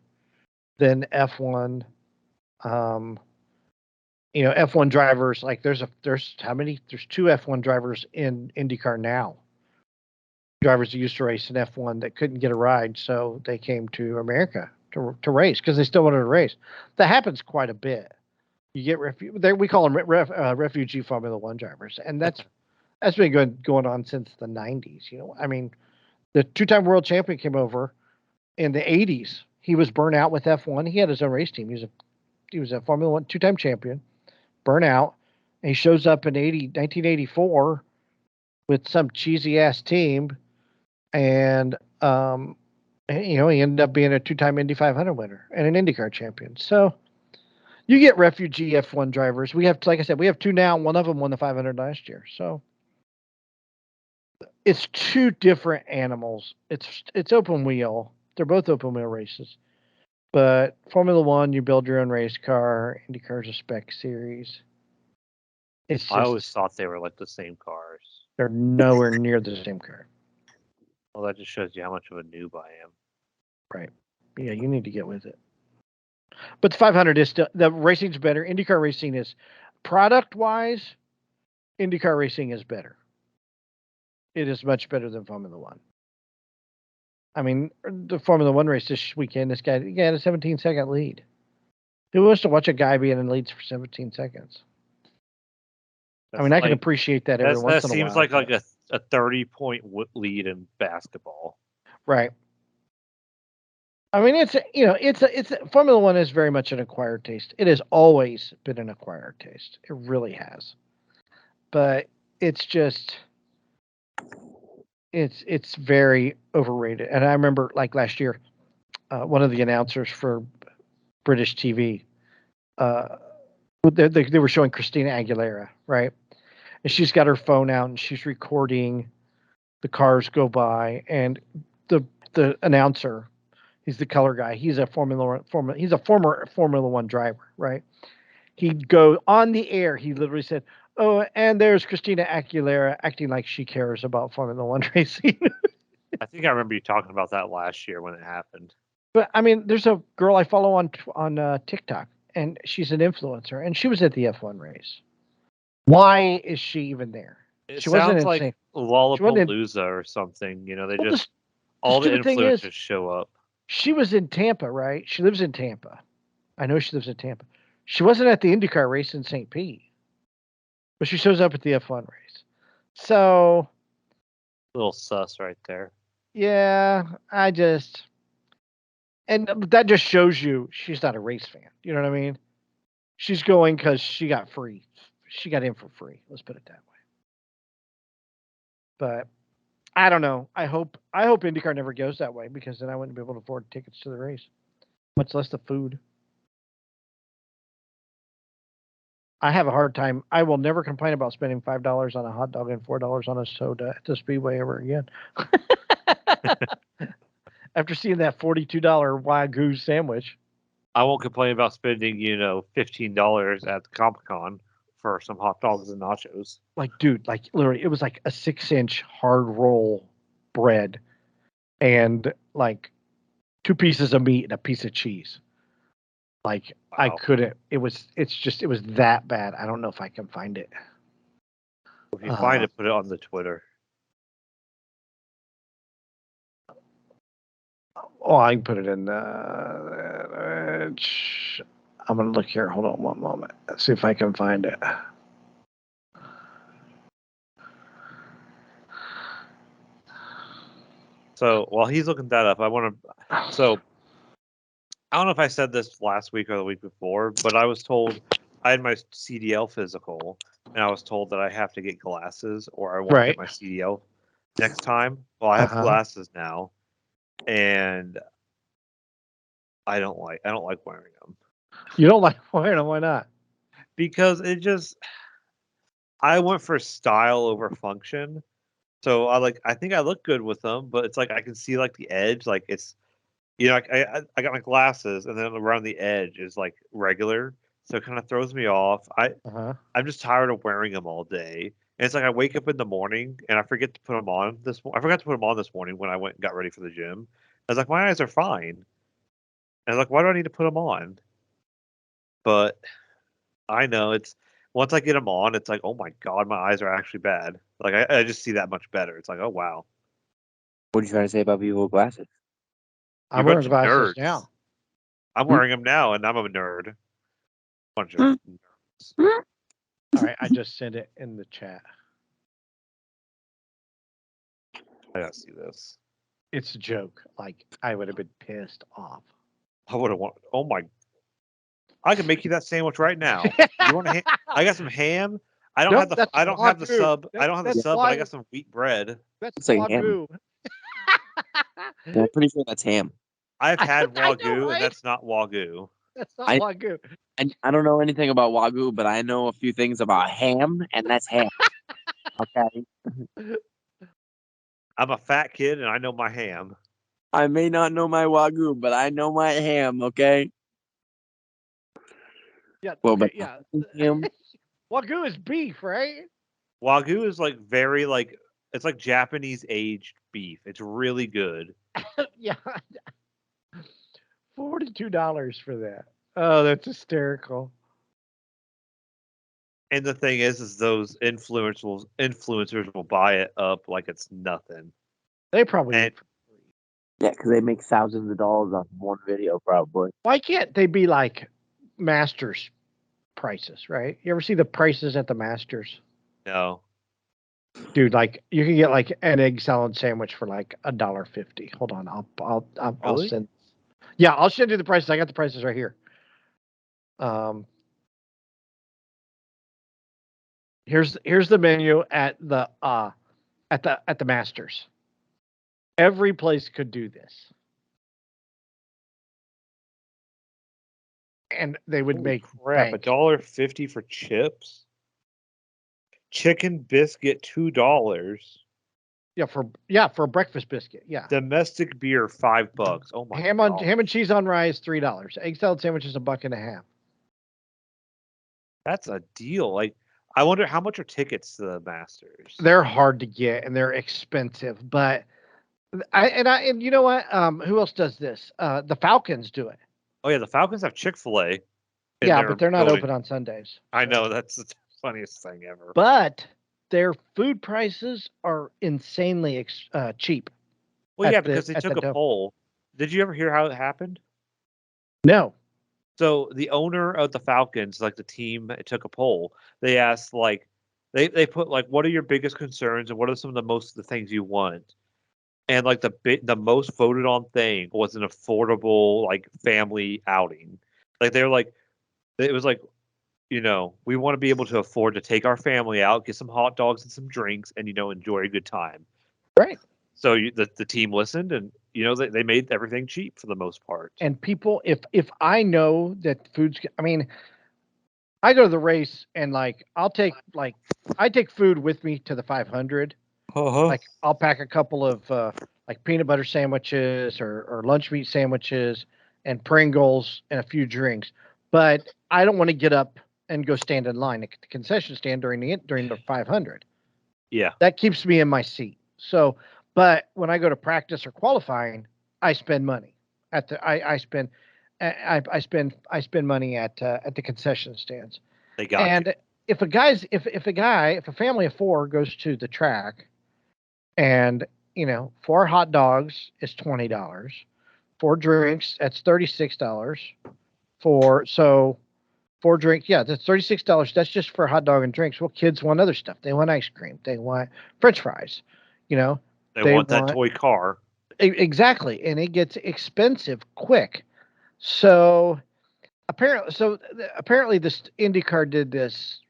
than F1. F1 drivers, like there's how many? There's two F1 drivers in IndyCar now. Drivers who used to race in F1 that couldn't get a ride, so they came to America to race because they still wanted to race. That happens quite a bit. You get we call them refugee Formula One drivers, and that's been going on since the '90s. I mean, the two-time world champion came over in the '80s. He was burnt out with F1. He had his own race team. He was a Formula One two-time champion, burnt out, and he shows up in 1984 with some cheesy ass team, and he ended up being a two-time Indy 500 winner and an IndyCar champion. So you get refugee F1 drivers. We have, like I said, we have two now. One of them won the 500 last year. So it's two different animals. It's open wheel. They're both open wheel races. But Formula One, you build your own race car. IndyCar is a spec series. I always thought they were like the same cars. They're nowhere near the same car. Well, that just shows you how much of a noob I am. Right. Yeah, you need to get with it. But the 500 is still, the racing's better. IndyCar racing is, product-wise, IndyCar racing is better. It is much better than Formula One. I mean, the Formula One race this weekend, this guy had a 17-second lead. Who wants to watch a guy being in leads for 17 seconds? I can appreciate that every once in a while. That seems like a 30-point lead in basketball. Right. I mean, it's Formula One is very much an acquired taste. It has always been an acquired taste. It really has. But it's just, it's very overrated. And I remember, like last year, one of the announcers for British TV, they were showing Christina Aguilera, right? And she's got her phone out and she's recording the cars go by, and the announcer, he's the color guy. He's a former Formula One driver, right? He'd go on the air. He literally said, "Oh, and there's Christina Aguilera acting like she cares about Formula One racing." I think I remember you talking about that last year when it happened. But I mean, there's a girl I follow on TikTok, and she's an influencer, and she was at the F1 race. Why is she even there? She sounds like Lollapalooza or something. They just all the influencers show up. She was in Tampa, right? She lives in Tampa. I know she lives in Tampa. She wasn't at the IndyCar race in St. Pete, but she shows up at the F1 race. So, a little sus right there. Yeah, and that just shows you she's not a race fan. You know what I mean? She's going because she got free. She got in for free. Let's put it that way. But I don't know. I hope IndyCar never goes that way, because then I wouldn't be able to afford tickets to the race, much less the food. I have a hard time. I will never complain about spending $5 on a hot dog and $4 on a soda at the Speedway ever again. After seeing that $42 Wagyu sandwich. I won't complain about spending, $15 at the Comic-Con for some hot dogs and nachos. Like, dude, like literally, it was like a 6-inch hard roll bread and like 2 pieces of meat and a piece of cheese. Like, wow. I couldn't. It was that bad. I don't know if I can find it. If you find it, put it on the Twitter. Oh, I can put it in the. I'm gonna look here. Hold on one moment. Let's see if I can find it. So while he's looking that up, I want to. So I don't know if I said this last week or the week before, but I was told I had my CDL physical, and I was told that I have to get glasses or I won't get my CDL next time. Well, I have glasses now, and I don't like wearing them. You don't like wearing them? Why not? because I went for style over function. So I think I look good with them, but it's like I can see like the edge, like it's I got my glasses, and then around the edge is like regular, so it kind of throws me off. Uh-huh. I'm just tired of wearing them all day. And it's like I wake up in the morning and I forget to put them on I forgot to put them on this morning when I went and got ready for the gym. I was like, my eyes are fine. And I was like, why do I need to put them on? But I know it's once I get them on, it's like, oh my god, my eyes are actually bad. Like I just see that much better. It's like, oh wow, What are you trying to say about people with glasses? you're I'm a bunch wearing of glasses nerds. now. I'm Hmm? wearing them now, and I'm a nerd. Bunch of Hmm? nerds. All right, I just sent it in the chat. I gotta see this. It's a joke. Like, I would have been pissed off. I would have want. Oh my! I can make you that sandwich right now. You want to? I got some ham. I don't have Nope, the. that's I don't have the Wagyu. sub. I don't have the That's sub, but I why got some wheat bread. that's Looks like ham. Wagyu. Yeah, I'm pretty sure that's ham. I've had I know, wagyu, right? and that's not wagyu. That's not I- Wagyu. I don't know anything about Wagyu, but I know a few things about ham, and that's ham. Okay. I'm a fat kid, and I know my ham. I may not know my Wagyu, but I know my ham, okay? Yeah, Well, okay, but yeah. ham, Wagyu is beef, right? Wagyu is like very like it's like Japanese aged beef. It's really good. Yeah. $42 for that. Oh, that's hysterical. And the thing is those influencers will buy it up like it's nothing. They probably And eat for free. yeah, because they make thousands of dollars on one video, probably. Why can't they be like Masters prices, right? You ever see the prices at the Masters? no, Dude, like you can get like an egg salad sandwich for like $1.50. Hold on, I'll Really? send. Yeah, I'll send you the prices. I got the prices right here. Here's the menu at the Masters. Every place could do this, and they would holy make crap! bank. $1.50 for chips. Chicken biscuit $2. For a breakfast biscuit. Yeah. Domestic beer $5. Oh my god, Ham and cheese on rye is $3. Egg salad sandwich is $1.50. that's a deal. Like I wonder how much are tickets to the Masters. They're hard to get and they're expensive, but and you know what? Who else does this? The Falcons do it. Oh yeah, the Falcons have Chick-fil-A. Yeah, but they're not open on Sundays. I so. know that's the funniest thing ever. But their food prices are insanely cheap. Well, yeah, at the- because they at took the a dome. poll. Did you ever hear how it happened? No. So the owner of the Falcons, like the team, took a poll. They asked like they put like what are your biggest concerns and what are some of the things you want? And like the most voted on thing was an affordable like family outing. Like they're like it was like we want to be able to afford to take our family out, get some hot dogs and some drinks, and enjoy a good time. Right. So the team listened, and they made everything cheap for the most part. And people, if I know that food's, I mean, I go to the race and like I take food with me to the 500. Like I'll pack a couple of like peanut butter sandwiches or lunch meat sandwiches and Pringles and a few drinks. But I don't want to get up and go stand in line at the concession stand during the 500. Yeah, That keeps me in my seat. So, but when I go to practice or qualifying, I spend money at the I spend I spend money at the concession stands. they got you. And if a family of four goes to the track, and 4 hot dogs is $20, 4 drinks that's $36, four drinks, yeah, that's $36. That's just for a hot dog and drinks. Well, kids want other stuff. They want ice cream. They want French fries. They want that toy car. Exactly, and it gets expensive quick. So apparently this IndyCar did this.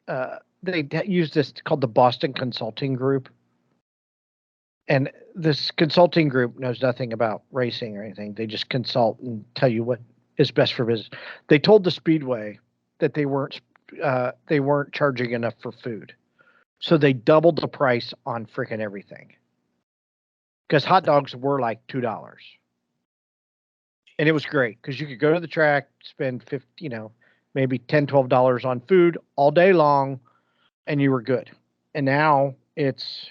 They used this called the Boston Consulting Group, and this consulting group knows nothing about racing or anything. They just consult and tell you what is best for business. They told the Speedway that they weren't they weren't charging enough for food, so they doubled the price on freaking everything. Because hot dogs were like $2, and it was great because you could go to the track, spend maybe $10-12 on food all day long, and you were good. And now it's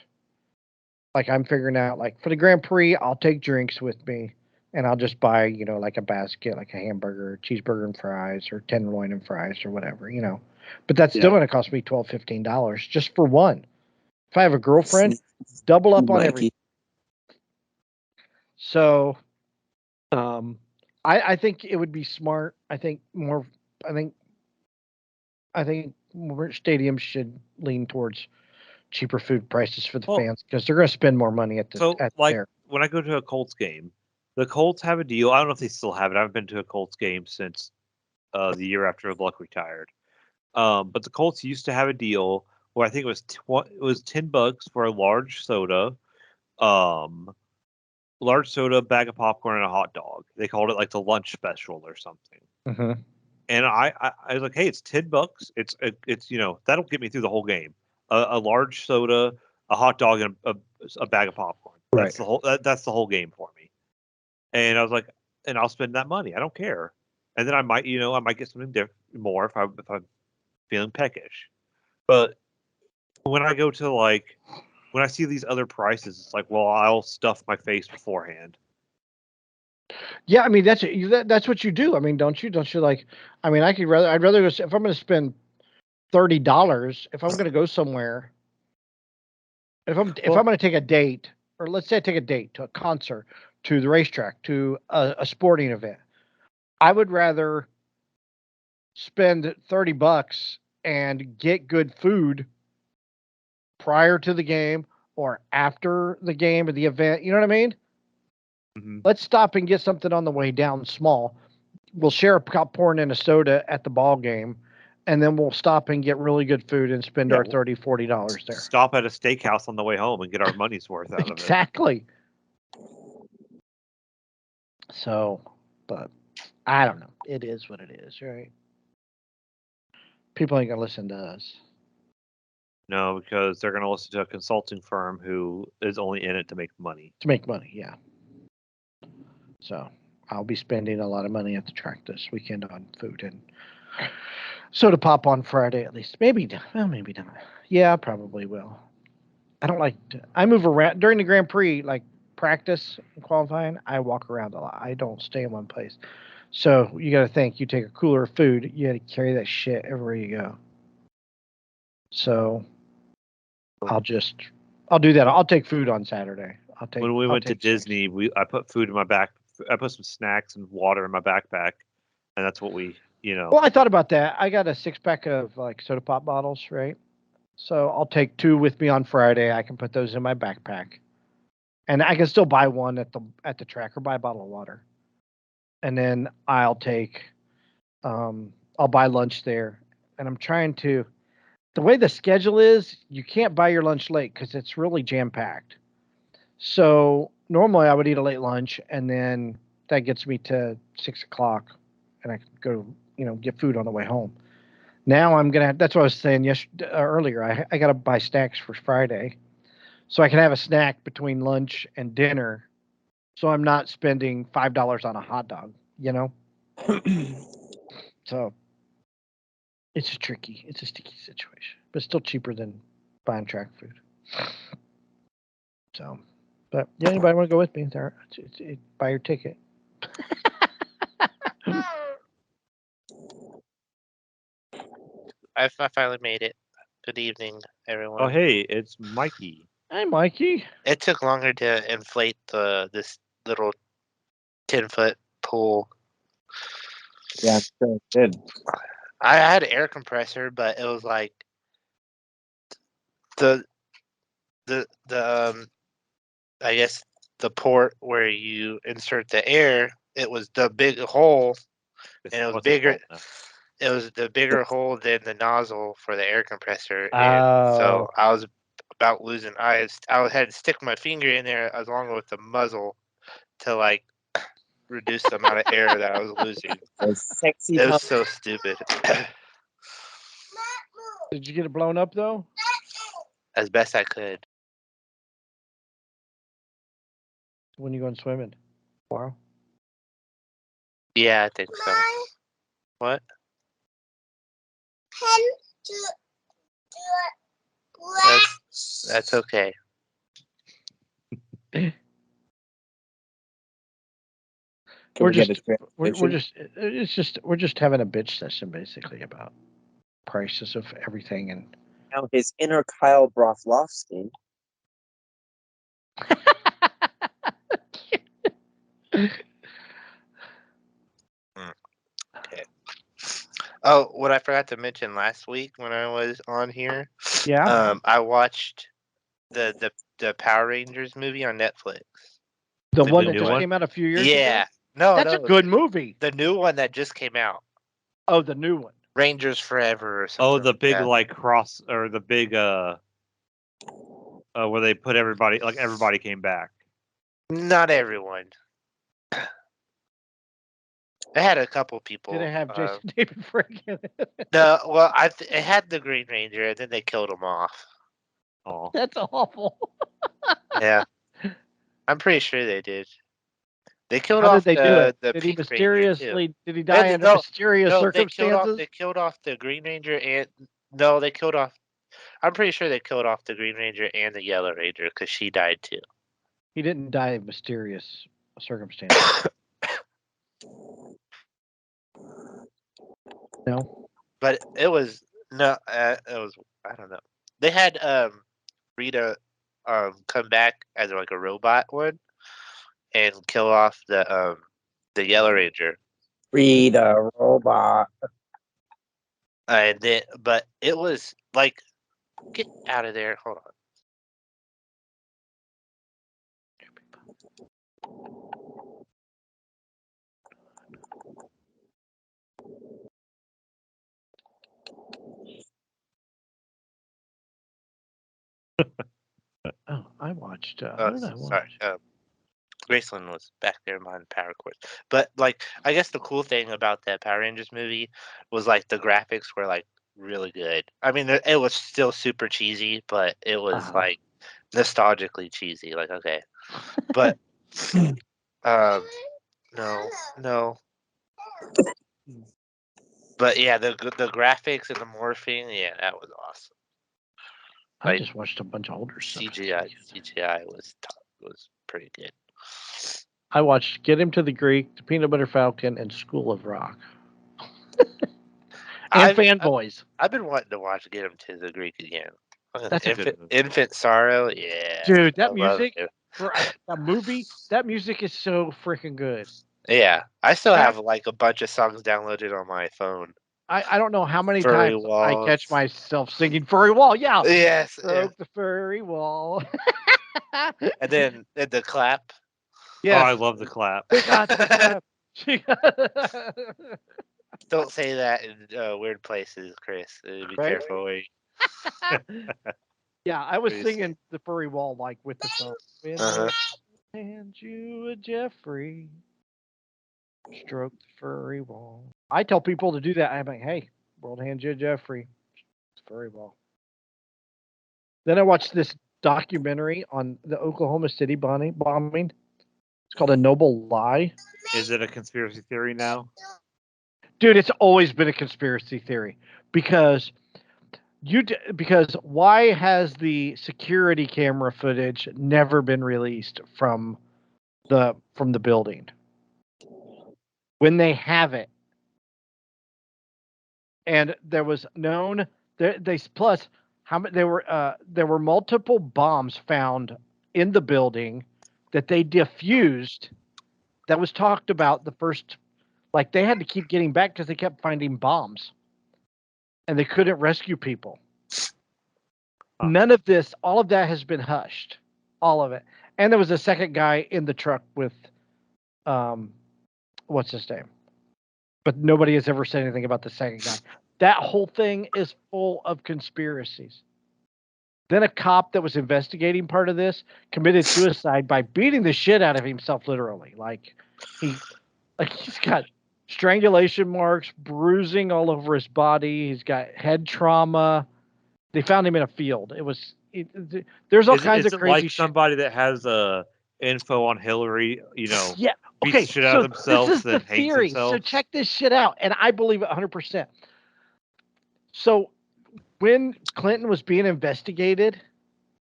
like I'm figuring out, like for the Grand Prix, I'll take drinks with me, and I'll just buy like a basket, like a hamburger, cheeseburger and fries, or tenderloin and fries, or whatever. But that's still going to cost me $12-15 just for one. If I have a girlfriend, double up on everything. So, I think it would be smart. I think more stadiums should lean towards cheaper food prices for the fans because they're going to spend more money at there. When I go to a Colts game, the Colts have a deal. I don't know if they still have it. I haven't been to a Colts game since the year after Luck retired. But the Colts used to have a deal where I think it was $10 for a large soda, bag of popcorn, and a hot dog. They called it like the lunch special or something. Mm-hmm. And I was like, hey, it's $10. It's that'll get me through the whole game. A large soda, a hot dog, and a bag of popcorn. Right. That's the whole game for me. And I was like, and I'll spend that money. I don't care. And then I might get something more if I'm feeling peckish. But when I go to when I see these other prices, it's like, well, I'll stuff my face beforehand. Yeah, I mean that's what you do. I mean, don't you like? I mean, I'd rather go if I'm going to spend $30 if I'm going to go somewhere. If I'm going to take a date, or let's say I take a date to a concert, to the racetrack, to a sporting event, I would rather spend $30 and get good food prior to the game or after the game or the event. You know what I mean? Mm-hmm. Let's stop and get something on the way down small. We'll share a popcorn and a soda at the ball game, and then we'll stop and get really good food and spend our $30-40 there. Stop at a steakhouse on the way home and get our money's worth out of it. Exactly. So, but I don't know. It is what it is, right? People ain't gonna listen to us. No, because they're gonna listen to a consulting firm who is only in it to make money. To make money, yeah. So I'll be spending a lot of money at the track this weekend on food and soda pop on Friday at least. Maybe not. Yeah, I probably will. I don't like I move around during the Grand Prix, like practice and qualifying. I walk around a lot. I don't stay in one place. So you got to think, you take a cooler of food, you got to carry that shit everywhere you go. So I'll do that. I'll take food on Saturday. When we went to Disney, I put food in my back. I put some snacks and water in my backpack, and that's what we. Well, I thought about that. I got a 6-pack of like soda pop bottles, right? So I'll take 2 with me on Friday. I can put those in my backpack, and I can still buy one at the track or buy a bottle of water. And then I'll buy lunch there. And I'm trying to. The way the schedule is, you can't buy your lunch late because it's really jam packed. So normally I would eat a late lunch, and then that gets me to 6 o'clock, and I can go, get food on the way home. Now I'm gonna. That's what I was saying earlier. I gotta buy snacks for Friday, so I can have a snack between lunch and dinner, so I'm not spending $5 on a hot dog. So it's tricky. It's a sticky situation, but still cheaper than buying track food. So, but yeah, anybody want to go with me? There, buy your ticket. I finally made it. Good evening, everyone. Oh, hey, it's Mikey. Hi, Mikey. It took longer to inflate this little 10-foot pool. Yeah, sure it did. I had an air compressor, but it was like the I guess the port where you insert the air. It was the big hole, and it was bigger. It was the bigger hole than the nozzle for the air compressor, and so I was about losing. I had to stick my finger in there along with the muzzle to reduce the amount of air that I was losing. Sexy. It was so stupid. Did you get it blown up though? As best I could. When you going swimming? Tomorrow? Yeah, I think so. What? That's okay. We're just having a bitch session basically about prices of everything and Now his inner Kyle Broflovsky. Okay. Oh, what I forgot to mention last week when I was on here. Yeah. I watched the Power Rangers movie on Netflix. The one that new just one? came out a few years ago? Yeah. No, That's a good movie. The new one that just came out. Oh, the new one. Rangers Forever or something. Oh, the big like cross or the big where they put everybody everybody came back. Not everyone. It had a couple people. Did it have Jason David Frank in it? No, well, it had the Green Ranger, and then they killed him off. Oh, that's awful. Yeah, I'm pretty sure they did. They killed How off did they do it? the Did he Pink Ranger, too. mysteriously? Did he die under mysterious circumstances? They killed off the Green Ranger and no, they killed off. I'm pretty sure they killed off the Green Ranger and the Yellow Ranger because she died too. He didn't die in mysterious circumstances. No, but it was no. It was I don't know. They had Rita come back as like a robot one and kill off the Yellow Ranger. Rita robot. And then, but it was like, get out of there. Hold on. oh, I watched. What did I watch? Sorry. Graceland was back there behind the power cord. But like, I guess the cool thing about that Power Rangers movie was like the graphics were like really good. I mean, it was still super cheesy, but it was like nostalgically cheesy. Like, okay, but no. But yeah, the graphics and the morphing, yeah, that was awesome. I just watched a bunch of older stuff. CGI was pretty good. I watched Get Him to the Greek, The Peanut Butter Falcon, and School of Rock. And Fanboys. I've been wanting to watch Get Him to the Greek again. That's Infant Sorrow, yeah. Dude, that music for a movie, that music is so freaking good. Yeah, I still have like a bunch of songs downloaded on my phone. I don't know how many Furry times walls. I catch myself singing Furry Wall. Yeah. Yes. Stroke the furry wall. And then the clap. Yes. Oh, I love the clap. They got the clap. Don't say that in weird places, Chris. Be careful. Where yeah, I was singing the Furry Wall like with the song. And you a Jeffrey. Stroke the furry wall. I tell people to do that. I'm like, hey, world hand you a Jeffrey. It's furry wall. Then I watched this documentary on the Oklahoma City bombing. It's called A Noble Lie. Is it a conspiracy theory now? Dude, it's always been a conspiracy theory because why has the security camera footage never been released from the building? When they have it, and there was known plus how many there were multiple bombs found in the building that they defused. That was talked about the first, like they had to keep getting back because they kept finding bombs, and they couldn't rescue people. None of this, all of that has been hushed, all of it. And there was a second guy in the truck with, what's his name? But nobody has ever said anything about the second guy. That whole thing is full of conspiracies. Then a cop that was investigating part of this committed suicide by beating the shit out of himself, literally. He's got strangulation marks, bruising all over his body. He's got head trauma. They found him in a field. There's all kinds of crazy like shit. somebody that has info on Hillary, Yeah. beats Okay. the shit out of themselves, this is then the hangs theory. themselves. So check this shit out, and I believe it 100%. So when Clinton was being investigated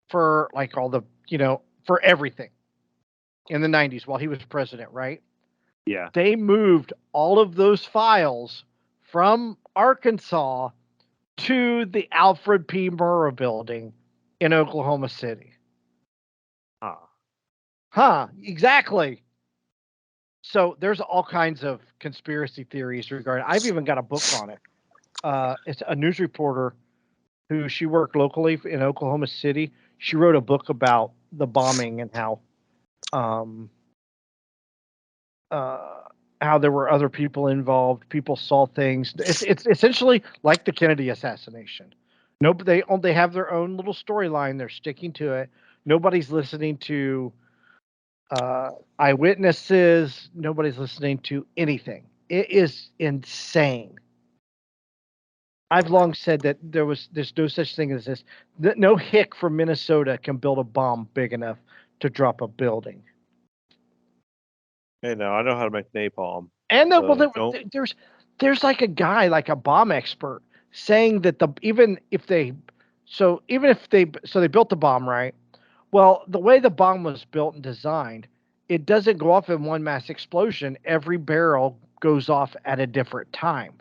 for like all the, for everything in the 90s while he was president, right? Yeah. They moved all of those files from Arkansas to the Alfred P. Murrah building in Oklahoma City. Exactly. So there's all kinds of conspiracy theories regarding. I've even got a book on it. It's a news reporter who she worked locally in Oklahoma City. She wrote a book about the bombing and how there were other people involved. People saw things. It's essentially like the Kennedy assassination. Nope, they have their own little storyline. They're sticking to it. Nobody's listening to eyewitnesses. Nobody's listening to anything. It is insane. I've long said that there's no such thing as this. No hick from Minnesota can build a bomb big enough to drop a building. Hey, no, I know how to make napalm. And there's like a guy, like a bomb expert, saying that they built the bomb, right? Well, the way the bomb was built and designed, it doesn't go off in one mass explosion. Every barrel goes off at a different time.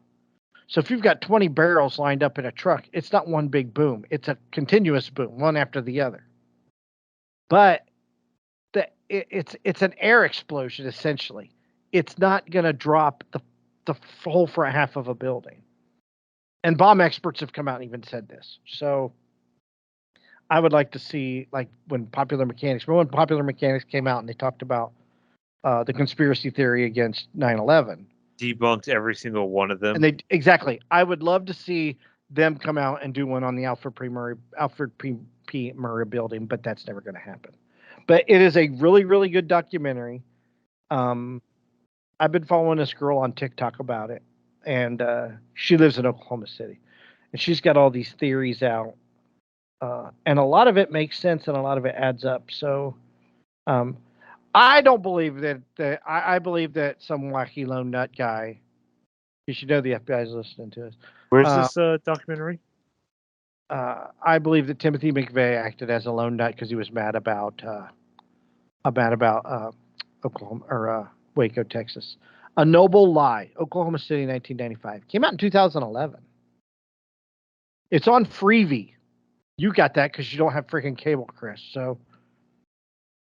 So if you've got 20 barrels lined up in a truck, it's not one big boom. It's a continuous boom, one after the other. But it's an air explosion, essentially. It's not going to drop the whole front half of a building. And bomb experts have come out and even said this. So I would like to see, like when Popular Mechanics came out and they talked about the conspiracy theory against 9/11. Debunked every single one of them. And exactly. I would love to see them come out and do one on the Alfred P. Murrah building, but that's never going to happen. But it is a really, really good documentary. I've been following this girl on TikTok about it, and she lives in Oklahoma City, and she's got all these theories out, and a lot of it makes sense and a lot of it adds up. So I don't believe that. I believe that some wacky lone nut guy. You should know the FBI is listening to us. Where's this documentary? I believe that Timothy McVeigh acted as a lone nut because he was mad about Oklahoma or Waco, Texas. A Noble Lie, Oklahoma City, 1995. Came out in 2011. It's on Freevee. You got that because you don't have freaking cable, Chris. So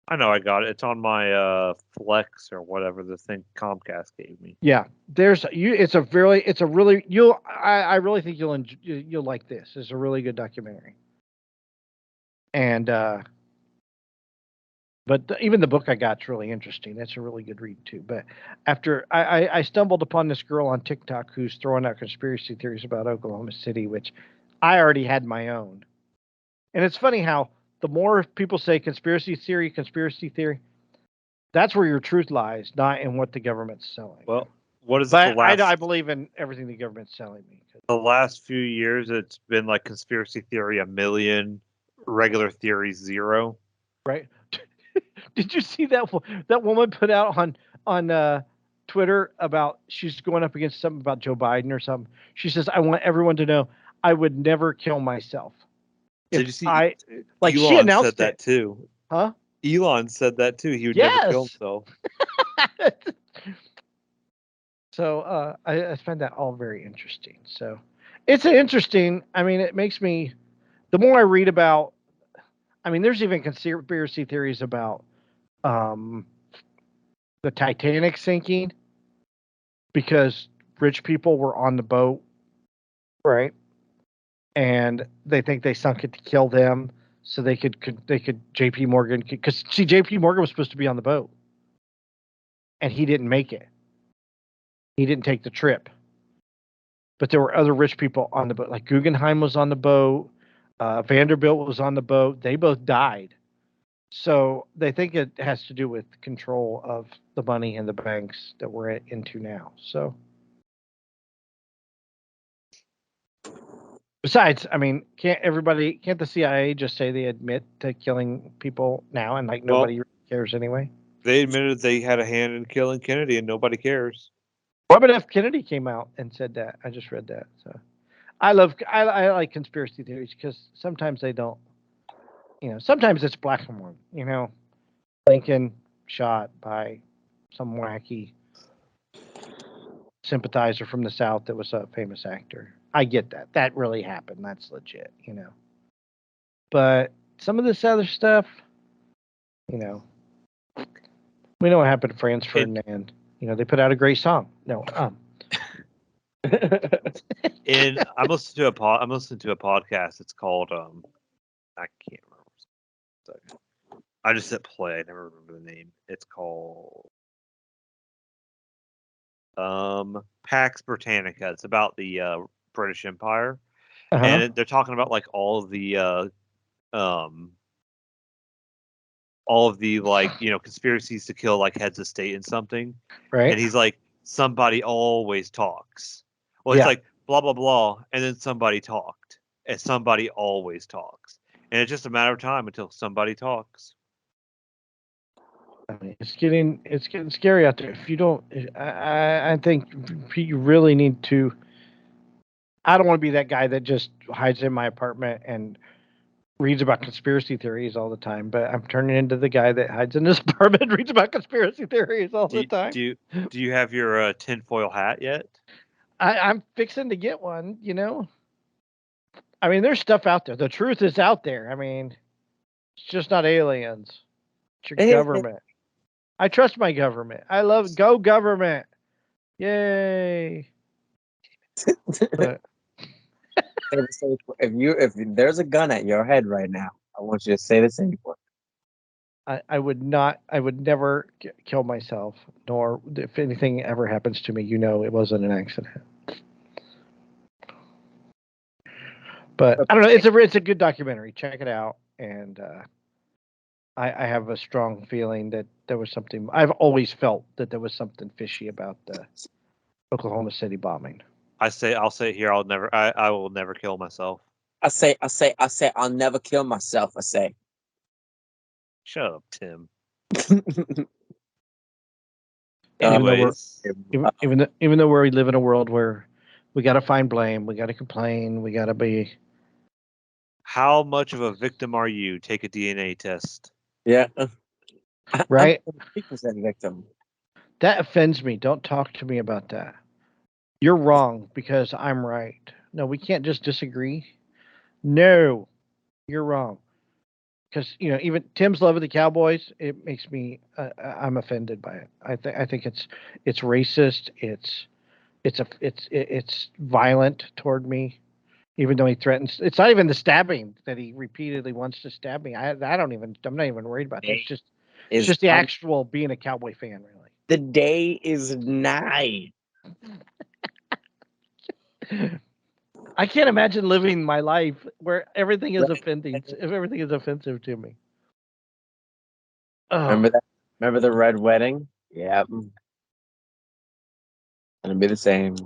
I know I got it. It's on my Flex or whatever the thing Comcast gave me. Yeah, I really think you'll like this. It's a really good documentary. And even the book I got's really interesting. That's a really good read too. But after I stumbled upon this girl on TikTok who's throwing out conspiracy theories about Oklahoma City, which I already had my own. And it's funny how the more people say conspiracy theory, that's where your truth lies, not in what the government's selling. Well, what is but I believe in everything the government's selling me. The last few years, it's been like conspiracy theory 1,000,000, regular theory 0. Right. Did you see that woman put out on Twitter about she's going up against something about Joe Biden or something? She says, "I want everyone to know I would never kill myself." Did you see? Elon she announced that too. Huh? Elon said that too. He would never kill himself. So I find that all very interesting. So it's interesting. I mean, it makes me. The more I read about, I mean, there's even conspiracy theories about the Titanic sinking because rich people were on the boat, right? And they think they sunk it to kill them, so they could J.P. Morgan, because J.P. Morgan was supposed to be on the boat, and he didn't make it. He didn't take the trip, but there were other rich people on the boat, like Guggenheim was on the boat, Vanderbilt was on the boat. They both died. So they think it has to do with control of the money in the banks that we're into now. So Besides, I mean, can't the CIA just say they admit to killing people now and like Well- nobody cares anyway? They admitted they had a hand in killing Kennedy, and nobody cares. What about if Kennedy came out and said that? I just read that. So I like conspiracy theories because sometimes they don't. Sometimes it's black and white. Lincoln shot by some wacky sympathizer from the South that was a famous actor. I get that. That really happened. That's legit. But some of this other stuff, we know what happened to Franz Ferdinand. They put out a great song. No, And I'm listening to a podcast. It's called I can't remember. I just hit play. I never remember the name. It's called Pax Britannica. It's about the British Empire, and they're talking about like all of the like conspiracies to kill like heads of state and something. right? And he's like, somebody always talks. Well, it's like blah blah blah, and then somebody talked, and somebody always talks, and it's just a matter of time until somebody talks. I mean, it's getting scary out there. If you don't, I think you really need to. I don't want to be that guy that just hides in my apartment and reads about conspiracy theories all the time. But I'm turning into the guy that hides in his apartment and reads about conspiracy theories all the time. Do you have your tinfoil hat yet? I'm fixing to get one. I mean, there's stuff out there. The truth is out there. I mean, it's just not aliens. It's your government. I trust my government. I love go government. Yay. But, if there's a gun at your head right now, I want you to say the same word. I would never kill myself, nor if anything ever happens to me, it wasn't an accident. But I don't know. It's a good documentary. Check it out. And I have a strong feeling that there was something. I've always felt that there was something fishy about the Oklahoma City bombing. I'll say it here. I will never kill myself. I say, I'll never kill myself. I say. Shut up, Tim. Anyways, even though we live in a world where we got to find blame, we got to complain, we got to be. How much of a victim are you? Take a DNA test. Yeah. Right. 50% victim. That offends me. Don't talk to me about that. You're wrong because I'm right. No, we can't just disagree. No, you're wrong. Because even Tim's love of the Cowboys, it makes me. I'm offended by it. I think it's racist. It's violent toward me. Even though he threatens, it's not even the stabbing that he repeatedly wants to stab me. I'm not even worried about that. It's just the actual being a Cowboy fan, really. The day is nigh. I can't imagine living my life where everything is offending. If everything is offensive to me. Oh. Remember that? Remember the red wedding? Yeah. It'll be the same.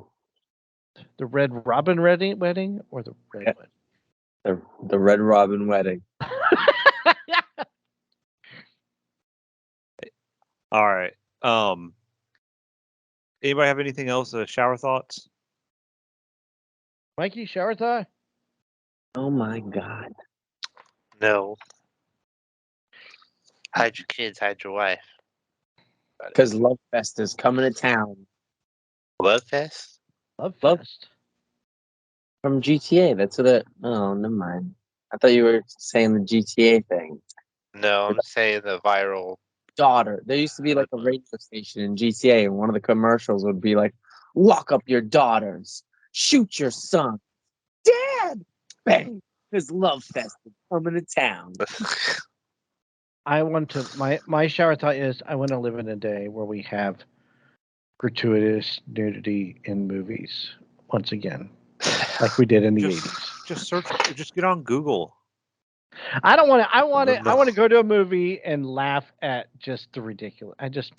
The Red Robin wedding or the red wedding? The Red Robin wedding. All right. Anybody have anything else? Shower thoughts? Mikey, shower thought? Oh my God. No. Hide your kids, hide your wife. Because Love Fest is coming to town. Love Fest? Love Fest. From GTA. That's what it. Oh, never mind. I thought you were saying the GTA thing. No, I'm saying the viral. Daughter. There used to be like a radio station in GTA, and one of the commercials would be like, "Lock up your daughters, shoot your son, Dad, bang." His Love Fest is coming to town. I want to. My shower thought is I want to live in a day where we have gratuitous nudity in movies once again, like we did in the 80s. Just search. Just get on Google. I don't want to. I want to go to a movie and laugh at just the ridiculous. I just,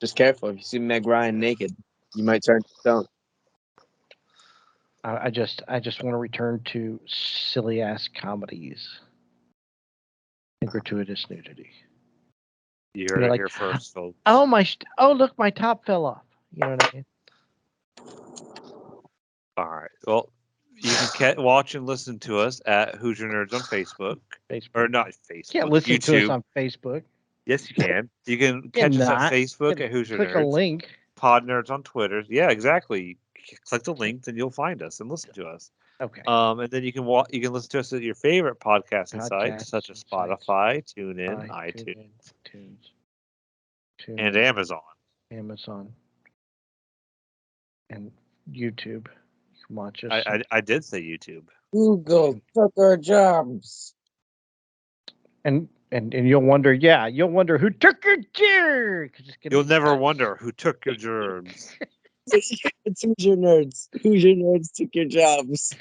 Just careful. If you see Meg Ryan naked, you might turn to stone. I just want to return to silly ass comedies and gratuitous nudity. You heard You're it like, here first, folks. oh oh look, my top fell off. You know what I mean? All right. Well, you can watch and listen to us at Hoosier Nerds on Facebook. Or not Facebook. Can't listen to us YouTube. on Facebook. Yes, you can. You can catch us at Facebook at Hoosier Click Nerds. a link. Pod Nerds on Twitter. Yeah, exactly. Click the link, and you'll find us and listen to us. Okay. And then you can listen to us at your favorite podcasting sites such as Spotify, TuneIn, iTunes, and Amazon. And YouTube. You can watch us. I did say YouTube. Google took our jobs. And you'll wonder, who took your chair. You'll never wonder who took your germs. It's Hoosier Nerds. Hoosier Nerds took your jobs.